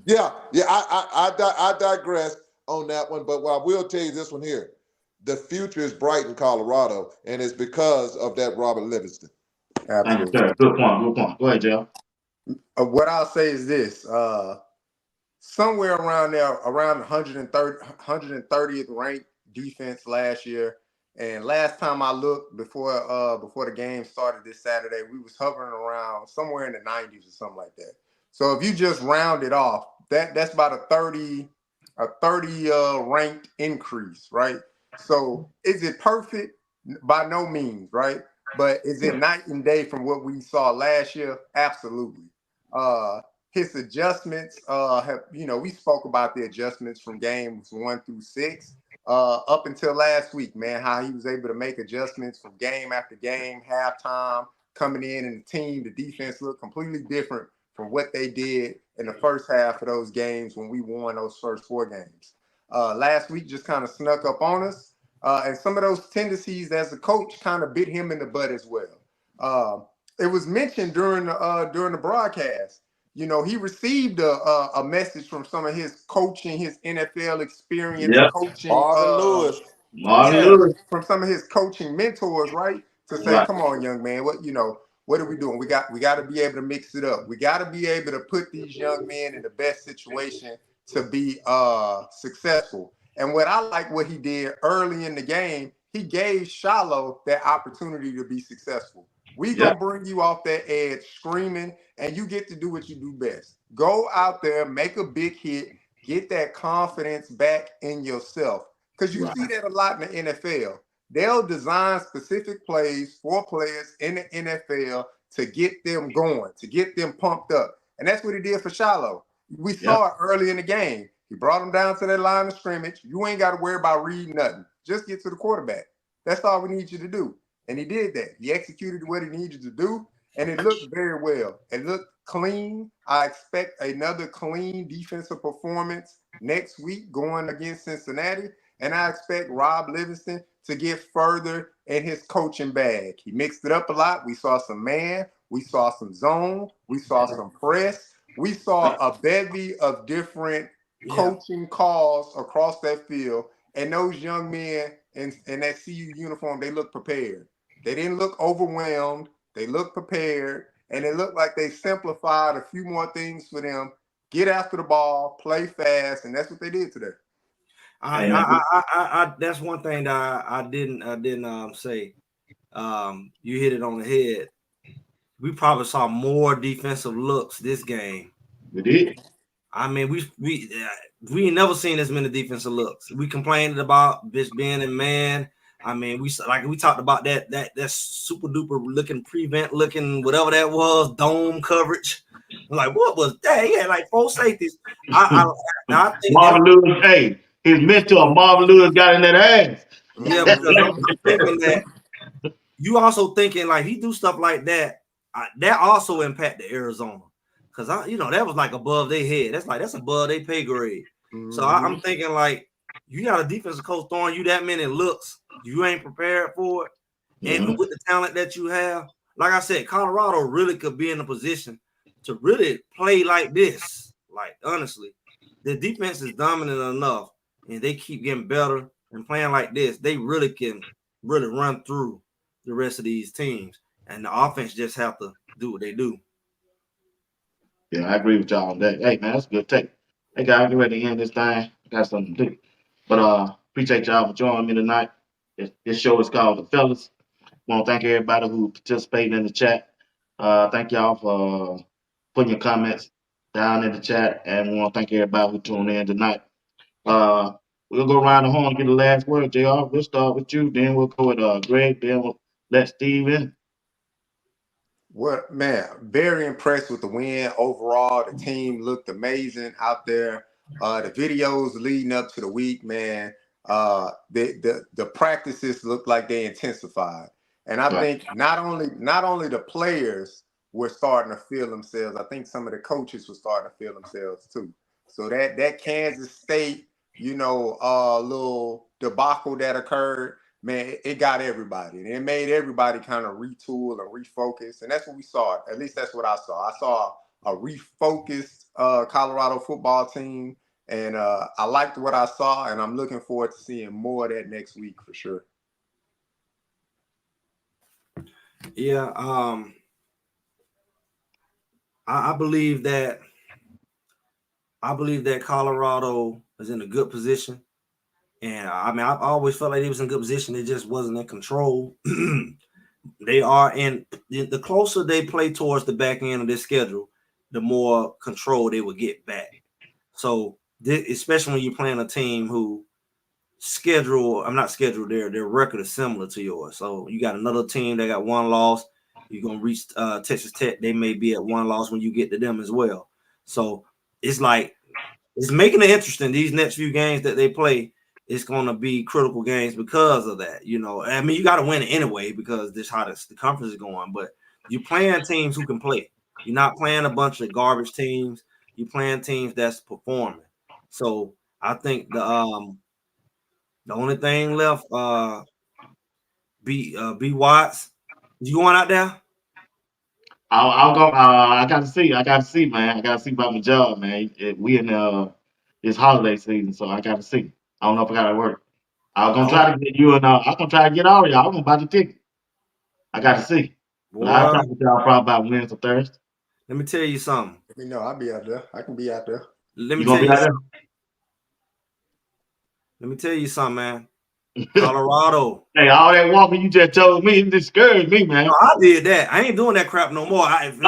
Yeah. I digress on that one. But what I will tell you this one here. The future is bright in Colorado, and it's because of that Robert Livingston. Thank you, sir. Good point. Good point. Go ahead, Joe. What I'll say is this. Somewhere around there, around 130th ranked defense last year. And last time I looked before the game started this Saturday, we was hovering around somewhere in the 90s or something like that. So if you just round it off, that's about a 30 ranked increase, right? So is it perfect? By no means, right? But is it night and day from what we saw last year? Absolutely. His adjustments we spoke about the adjustments from games 1 through 6 up until last week, man, how he was able to make adjustments from game after game, halftime, coming in, and the defense looked completely different from what they did in the first half of those games when we won those first 4 games. Last week just kind of snuck up on us, and some of those tendencies as a coach kind of bit him in the butt as well. It was mentioned during the broadcast. You know, he received a message from some of his coaching, his NFL experience, coaching. Marvin Lewis. From some of his coaching mentors, right? To say, come on, young man, what are we doing? We got to be able to mix it up. We got to be able to put these young men in the best situation to be successful. And what he did early in the game, he gave Shiloh that opportunity to be successful. We gonna bring you off that edge screaming, and you get to do what you do best. Go out there, make a big hit, get that confidence back in yourself. Because you see that a lot in the NFL. They'll design specific plays for players in the NFL to get them going, to get them pumped up. And that's what he did for Shiloh. We saw it early in the game. He brought him down to that line of scrimmage. You ain't got to worry about reading nothing. Just get to the quarterback. That's all we need you to do. And he did that. He executed what he needed to do, and it looked very well. It looked clean. I expect another clean defensive performance next week going against Cincinnati, and I expect Rob Livingston to get further in his coaching bag. He mixed it up a lot. We saw some man. We saw some zone. We saw some press. We saw a bevy of different coaching calls across that field, and those young men in that CU uniform, they look prepared. They didn't look overwhelmed. They looked prepared, and it looked like they simplified a few more things for them. Get after the ball, play fast, and that's what they did today. That's one thing that I didn't say. You hit it on the head. We probably saw more defensive looks this game. We did. I mean, we ain't never seen as many defensive looks. We complained about this being in man. I mean, we talked about that super duper looking prevent looking whatever that was, dome coverage. I'm like, what was that? He had like 4 safeties. I think Marvin Lewis, hey, his mentor Marvin Lewis got in that ass. Yeah, because I'm thinking that you also thinking like he do stuff like that. That also impacted Arizona because that was like above their head. That's above their pay grade. Mm-hmm. So I'm thinking like you got a defensive coach throwing you that many looks, you ain't prepared for it, and with the talent that you have, like I said, Colorado really could be in a position to really play like this. Like honestly, the defense is dominant enough, and they keep getting better and playing like this. They really can run through the rest of these teams, and the offense just have to do what they do. Yeah, I agree with y'all on that. Hey, man, that's a good take. Hey, guys, get ready to end this thing. I got something to do. But appreciate y'all for joining me tonight. This show is called The Fellas. I want to thank everybody who participated in the chat. Thank y'all for putting your comments down in the chat, and we want to thank everybody who tuned in tonight. Uh, we'll go around the horn and get the last word, Jr. We'll start with you, then we'll go with Greg, then we'll let Steve in. What man, very impressed with the win overall. The team looked amazing out there. The videos leading up to the week, man. The practices looked like they intensified. And I Right. think not only the players were starting to feel themselves, I think some of the coaches were starting to feel themselves too. So that Kansas State, little debacle that occurred, man, it got everybody. And it made everybody kind of retool and refocus. And that's what we saw. At least that's what I saw. I saw a refocused Colorado football team. And I liked what I saw, and I'm looking forward to seeing more of that next week for sure. Yeah, I believe that Colorado is in a good position. And I mean, I always felt like they was in good position. It just wasn't in control. They are in the closer they play towards the back end of their schedule, the more control they will get back. So, especially when you're playing a team who their record is similar to yours. So you got another team that got one loss. You're gonna reach Texas Tech. They may be at one loss when you get to them as well. So it's like it's making it interesting. These next few games that they play, it's gonna be critical games because of that. I mean, you got to win it anyway because this how the conference is going. But you're playing teams who can play. You're not playing a bunch of garbage teams. You're playing teams that's performing. So I think the only thing left, BWatts. You going out there? I'll go. I got to see. I got to see, man. I got to see about my job, man. We in this holiday season, so I got to see. I don't know if I got to work. I'm gonna try to get you and I'm gonna try to get all of y'all. I'm gonna buy the ticket. I got to see. But I'll talk with y'all probably about Wednesday or Thursday. Let me tell you something. Let me know. I'll be out there. I can be out there. Let me You tell gonna be you out there? something. Let me tell you something, man. Colorado. Hey, all that walking you just told me, it discouraged me, man. No, I did that. I ain't doing that crap no more. I said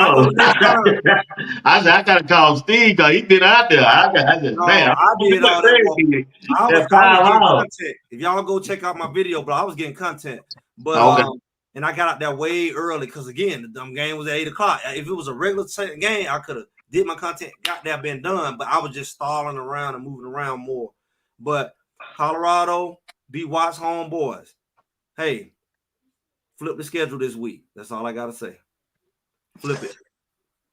I gotta call Steve because he been out there. I said, man, I did all that walking. I was getting content. If y'all go check out my video, but I was getting content. But and I got out there way early because again, the dumb game was at 8:00. If it was a regular game, I could have did my content, got there, been done. But I was just stalling around and moving around more. But Colorado, BWatts homeboys. Hey, flip the schedule this week. That's all I gotta say. Flip it.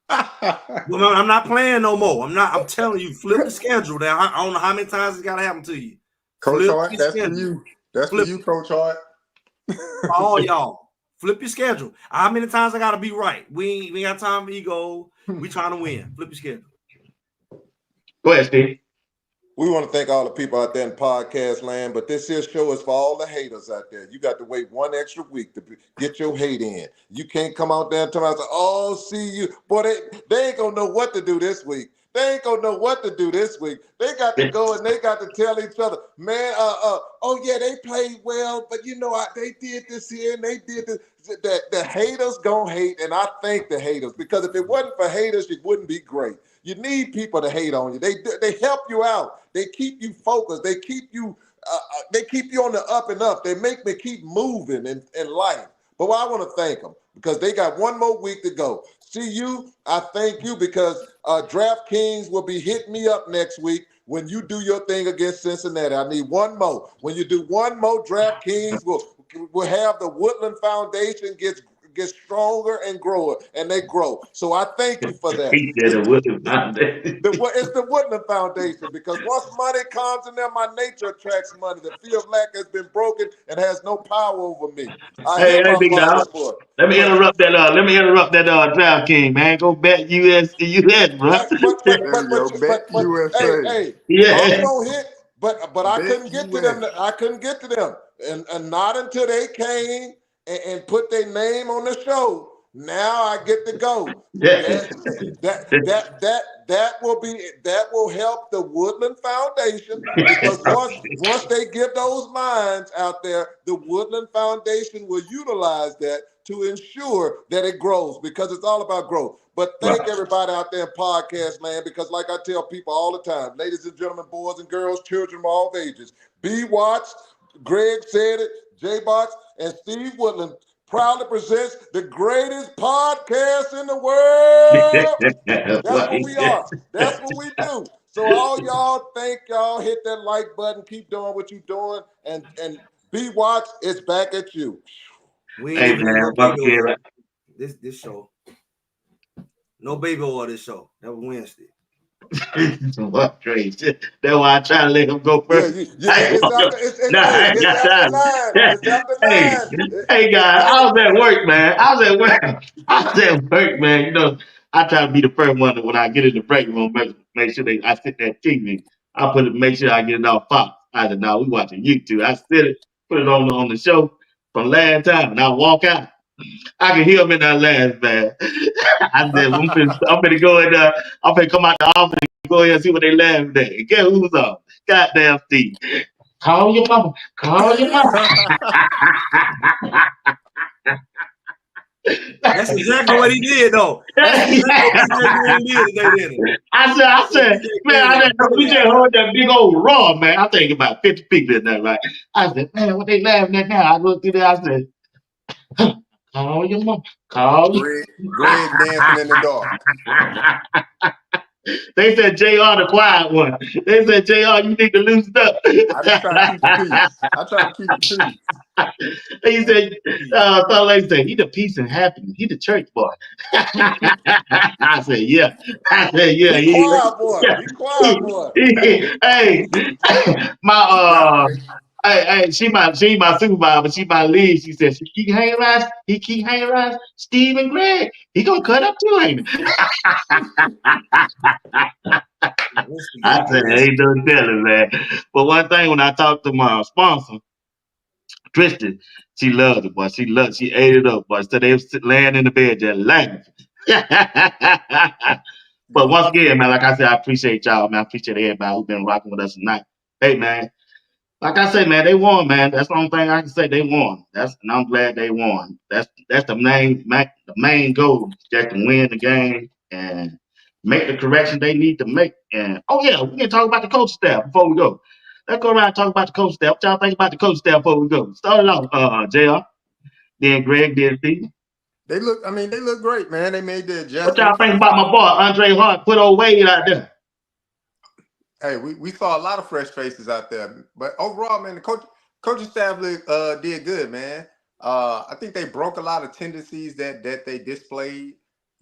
Well, I'm not playing no more. I'm telling you, flip the schedule. Now I don't know how many times it's gotta happen to you. Coach Hart, that's for you. That's for you, Coach Hart. All y'all, flip your schedule. How many times I gotta be right? We ain't got time for ego. We trying to win. Flip your schedule. Go ahead, Steve. We want to thank all the people out there in podcast land, but this here show is for all the haters out there. You got to wait one extra week to get your hate in. You can't come out there and tell me, oh, see you. Boy, they ain't going to know what to do this week. They ain't going to know what to do this week. They got to go and they got to tell each other, man, oh, yeah, they played well, but, they did this here and they did this. The haters going to hate, and I thank the haters, because if it wasn't for haters, it wouldn't be great. You need people to hate on you. They help you out. They keep you focused. They keep you on the up and up. They make me keep moving in life. But I want to thank them because they got one more week to go. See you, I thank you because DraftKings will be hitting me up next week when you do your thing against Cincinnati. I need one more. When you do one more, DraftKings will have the Woodland Foundation gets stronger and they grow. So I thank you for that. It's the Woodland Foundation. It's the Woodland Foundation, because once money comes in there, my nature attracts money. The fear of lack has been broken and has no power over me. Hey, big dog. Let me interrupt that. DraftKings, man. Go bet US, bro. But hey, I'm gonna hit. But I couldn't get to them. I couldn't get to them, and not until they came and put their name on the show. Now I get to go. That will help the Woodland Foundation, because once they give those lines out there, the Woodland Foundation will utilize that to ensure that it grows, because it's all about growth. But thank everybody out there in podcast land, because like I tell people all the time, ladies and gentlemen, boys and girls, children of all ages, BWatts, Greg said it, J-Bots, and Steve Woodland proudly presents the greatest podcast in the world. That's what we are. That's what we do. So all y'all, thank y'all. Hit that like button. Keep doing what you're doing. And BWatts is back at you. We ain't even no baby oil. This show. No baby oil this show. That was Wednesday. What crazy? That's why I try to let him go first. It's after 9. It's after 9. Hey guys, I was at work, man. I was at work, man. You know, I try to be the first one when I get in the break room, make sure I sit that TV. I make sure I get it off Fox. I said, no, we watching YouTube. I sit it, put it on the show from last time, and I walk out. I can hear him in that last, man. I said, I'm gonna go in there. I'm gonna come out the office and go ahead and see what they laughing at. And guess who's up? Goddamn Steve. Call your mama. Call your mama. That's exactly what he did, though. That's exactly what he did today, didn't it? I said, man, we just heard that big old roar, man. I think about 50 people in there, right? I said, man, what they laughing at now? I looked through there, I said, call your mom. Call Greg dancing in the dark. They said JR the quiet one. They said JR, you need to loosen up. I just try to keep the peace. I try to keep the peace. He said, Salt Lake said, he the peace and happiness. He the church boy. I said, yeah. He quiet boy. He quiet boy. Hey, hey, she my supervisor, but she my lead. She said, he keep hanging around Steve and Greg. He gonna cut up too, ain't he? I said, ain't no telling, man. But one thing, when I talked to my sponsor, Tristan, she loved it, boy. She ate it up, boy. So they was laying in the bed just laughing. But once again, man, like I said, I appreciate y'all, man. I appreciate everybody who's been rocking with us tonight. Hey, man. Like I say, man, they won, man. That's the only thing I can say. They won. And I'm glad they won. That's the main goal, just to win the game and make the correction they need to make. And oh yeah, we can talk about the coach staff before we go. Let's go around and talk about the coach staff. What y'all think about the coach staff before we go? Start it off, JR, then Greg, then Steve. They look great, man. They made the adjustment. What y'all think about my boy Andre Hart? Put old Wade out there. Hey, we saw a lot of fresh faces out there, but overall, man, the coaching staff did good, man. I think they broke a lot of tendencies that they displayed,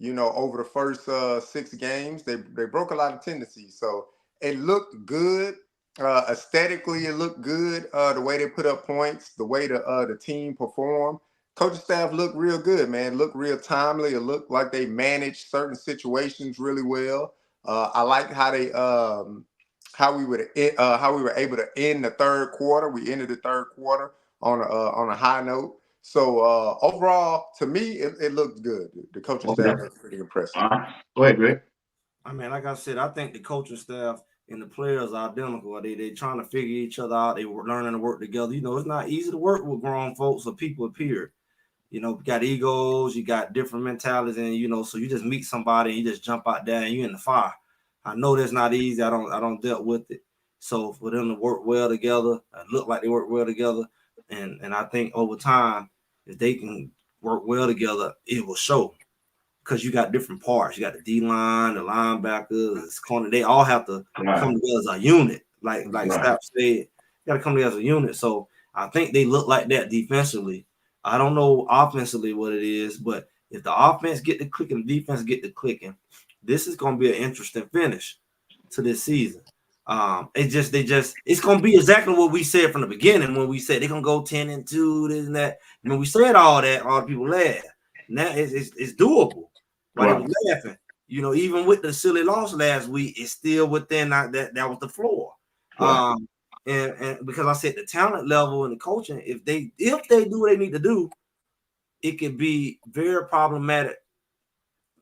over the first 6 games. They broke a lot of tendencies, so it looked good. Aesthetically, it looked good. The way they put up points, the way the team performed. Coaching staff looked real good, man. Looked real timely. It looked like they managed certain situations really well. I like how they how we were able to end the third quarter. We ended the third quarter on a high note. So overall, to me, it looked good. The coaching staff was pretty impressive. Go ahead, Greg. I mean, like I said, I think the coaching staff and the players are identical. They trying to figure each other out. They were learning to work together. It's not easy to work with grown folks or people, period. You got egos, you got different mentalities, and so you just meet somebody and you just jump out there and you in the fire. I know that's not easy. I don't deal with it. So for them to work well together, look like they work well together, and I think over time, if they can work well together, it will show. Because you got different parts. You got the D-line, the linebackers, corner. They all have to come together as a unit. Like Stapp said, you got to come together as a unit. So I think they look like that defensively. I don't know offensively what it is, but if the offense get the clicking, the defense get the clicking, this is going to be an interesting finish to this season. It's going to be exactly what we said from the beginning when we said they're going to go 10-2, this and that. And when we said all that, all the people laughed. Now it's doable. Why they was laughing? Even with the silly loss last week, it's still within that was the floor. Right. And because I said the talent level and the coaching, if they do what they need to do, it could be very problematic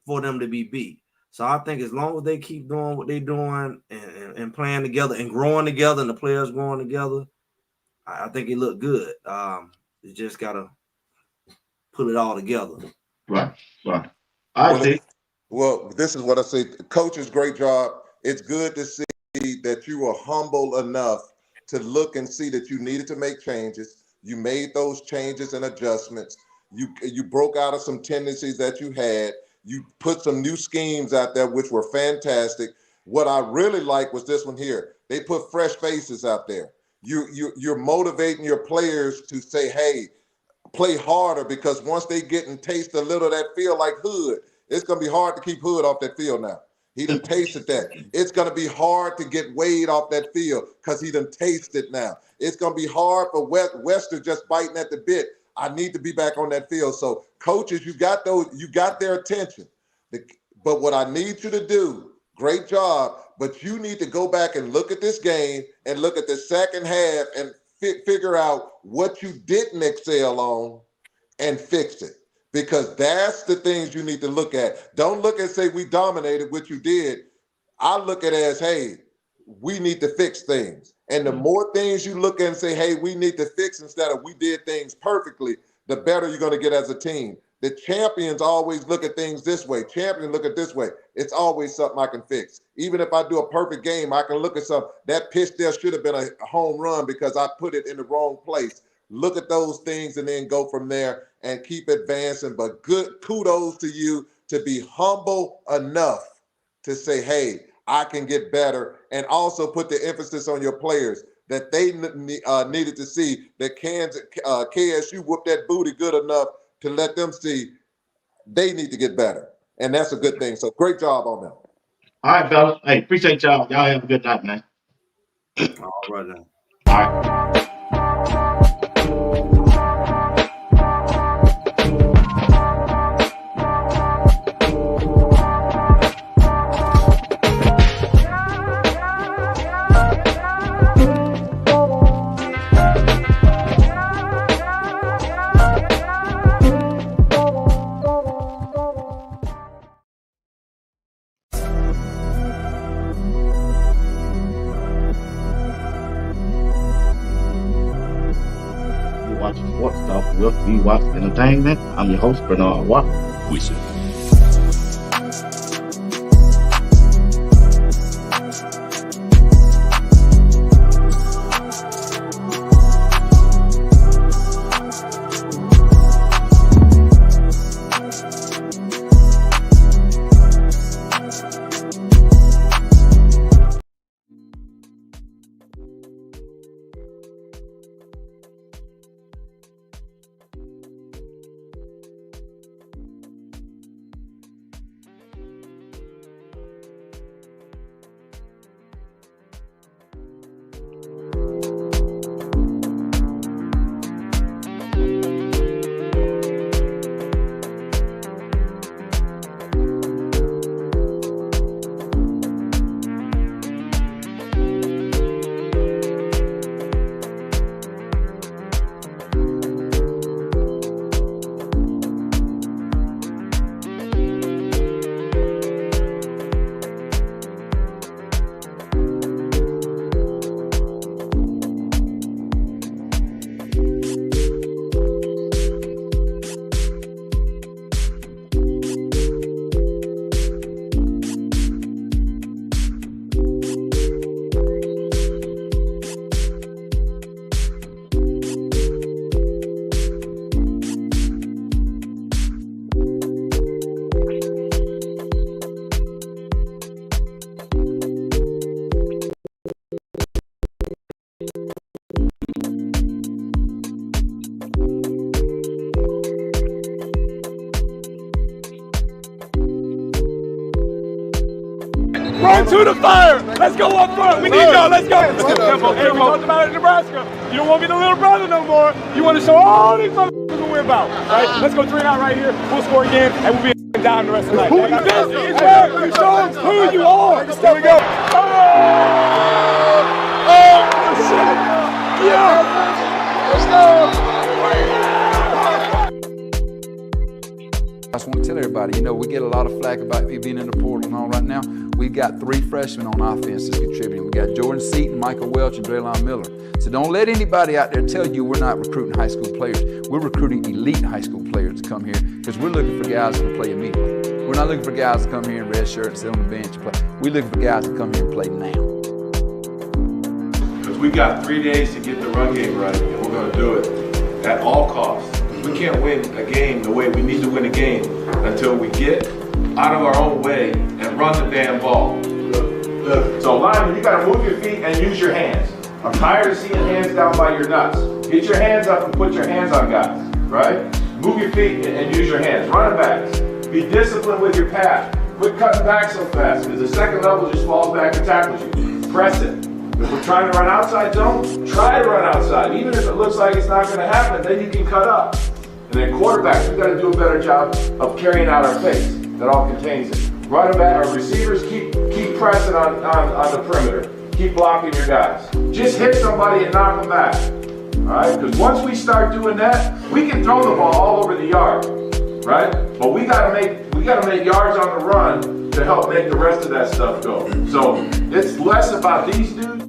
for them to be beat. So I think as long as they keep doing what they're doing and playing together and growing together and the players growing together, I think it looked good. You just gotta put it all together. Right. I see. Well, this is what I say. Coaches, great job. It's good to see that you were humble enough to look and see that you needed to make changes. You made those changes and adjustments. You broke out of some tendencies that you had. You put some new schemes out there, which were fantastic. What I really like was this one here. They put fresh faces out there. You're motivating your players to say, hey, play harder, because once they get and taste a little of that feel like Hood, it's going to be hard to keep Hood off that field now. He done tasted that. It's going to be hard to get Wade off that field because he done tasted now. It's going to be hard for Wester just biting at the bit. I need to be back on that field. So coaches, you got their attention. But what I need you to do, great job, but you need to go back and look at this game and look at the second half and figure out what you didn't excel on and fix it, because that's the things you need to look at. Don't look and say we dominated what you did. I look at it as, hey, we need to fix things. And the more things you look at and say, hey, we need to fix instead of we did things perfectly, the better you're going to get as a team. The champions always look at things this way. Champions look at this way. It's always something I can fix. Even if I do a perfect game, I can look at something. That pitch there should have been a home run because I put it in the wrong place. Look at those things and then go from there and keep advancing. But good kudos to you to be humble enough to say, hey, I can get better, and also put the emphasis on your players that they needed to see that KSU whooped that booty good enough to let them see they need to get better. And that's a good thing. So great job on them. All right, fellas. Hey, appreciate y'all. Y'all have a good night, man. All right now. All right. Watching sports talk with BWatts Entertainment. I'm your host, Bernard Watt. Whistle. Run to the fire! Let's go up front! We need y'all! Let's go! Hey, we talked about it in Nebraska. You don't want to be the little brother no more. You want to show all these motherfuckers what we're about. Right? Let's go 3-0 right here. We'll score again, and we'll be down the rest of the night. Who you busy? It's where you show them who you are. Here we go. Oh, shit! Yeah! Let's go! I just want to tell everybody, we get a lot of flack about me being in the portal and all right now. We've got 3 freshmen on offense that's contributing. We got Jordan Seaton, Michael Welch, and Draylon Miller. So don't let anybody out there tell you we're not recruiting high school players. We're recruiting elite high school players to come here because we're looking for guys who can play immediately. We're not looking for guys to come here in red shirt and sit on the bench and play. We're looking for guys to come here and play now. Because we got 3 days to get the run game right, and we're going to do it at all costs. We can't win a game the way we need to win a game until we get out of our own way and run the damn ball. So lineman, you got to move your feet and use your hands. I'm tired of seeing hands down by your nuts. Get your hands up and put your hands on guys, right? Move your feet and use your hands. Running backs, be disciplined with your pass. Quit cutting back so fast because the second level just falls back and tackles you. Press it. If we're trying to run outside zone, try to run outside. Even if it looks like it's not going to happen, then you can cut up. And then quarterbacks, we've got to do a better job of carrying out our pace. That all contains it. Running back, our receivers keep pressing on the perimeter. Keep blocking your guys. Just hit somebody and knock them back. All right? Because once we start doing that, we can throw the ball all over the yard. Right? But we gotta make yards on the run to help make the rest of that stuff go. So it's less about these dudes.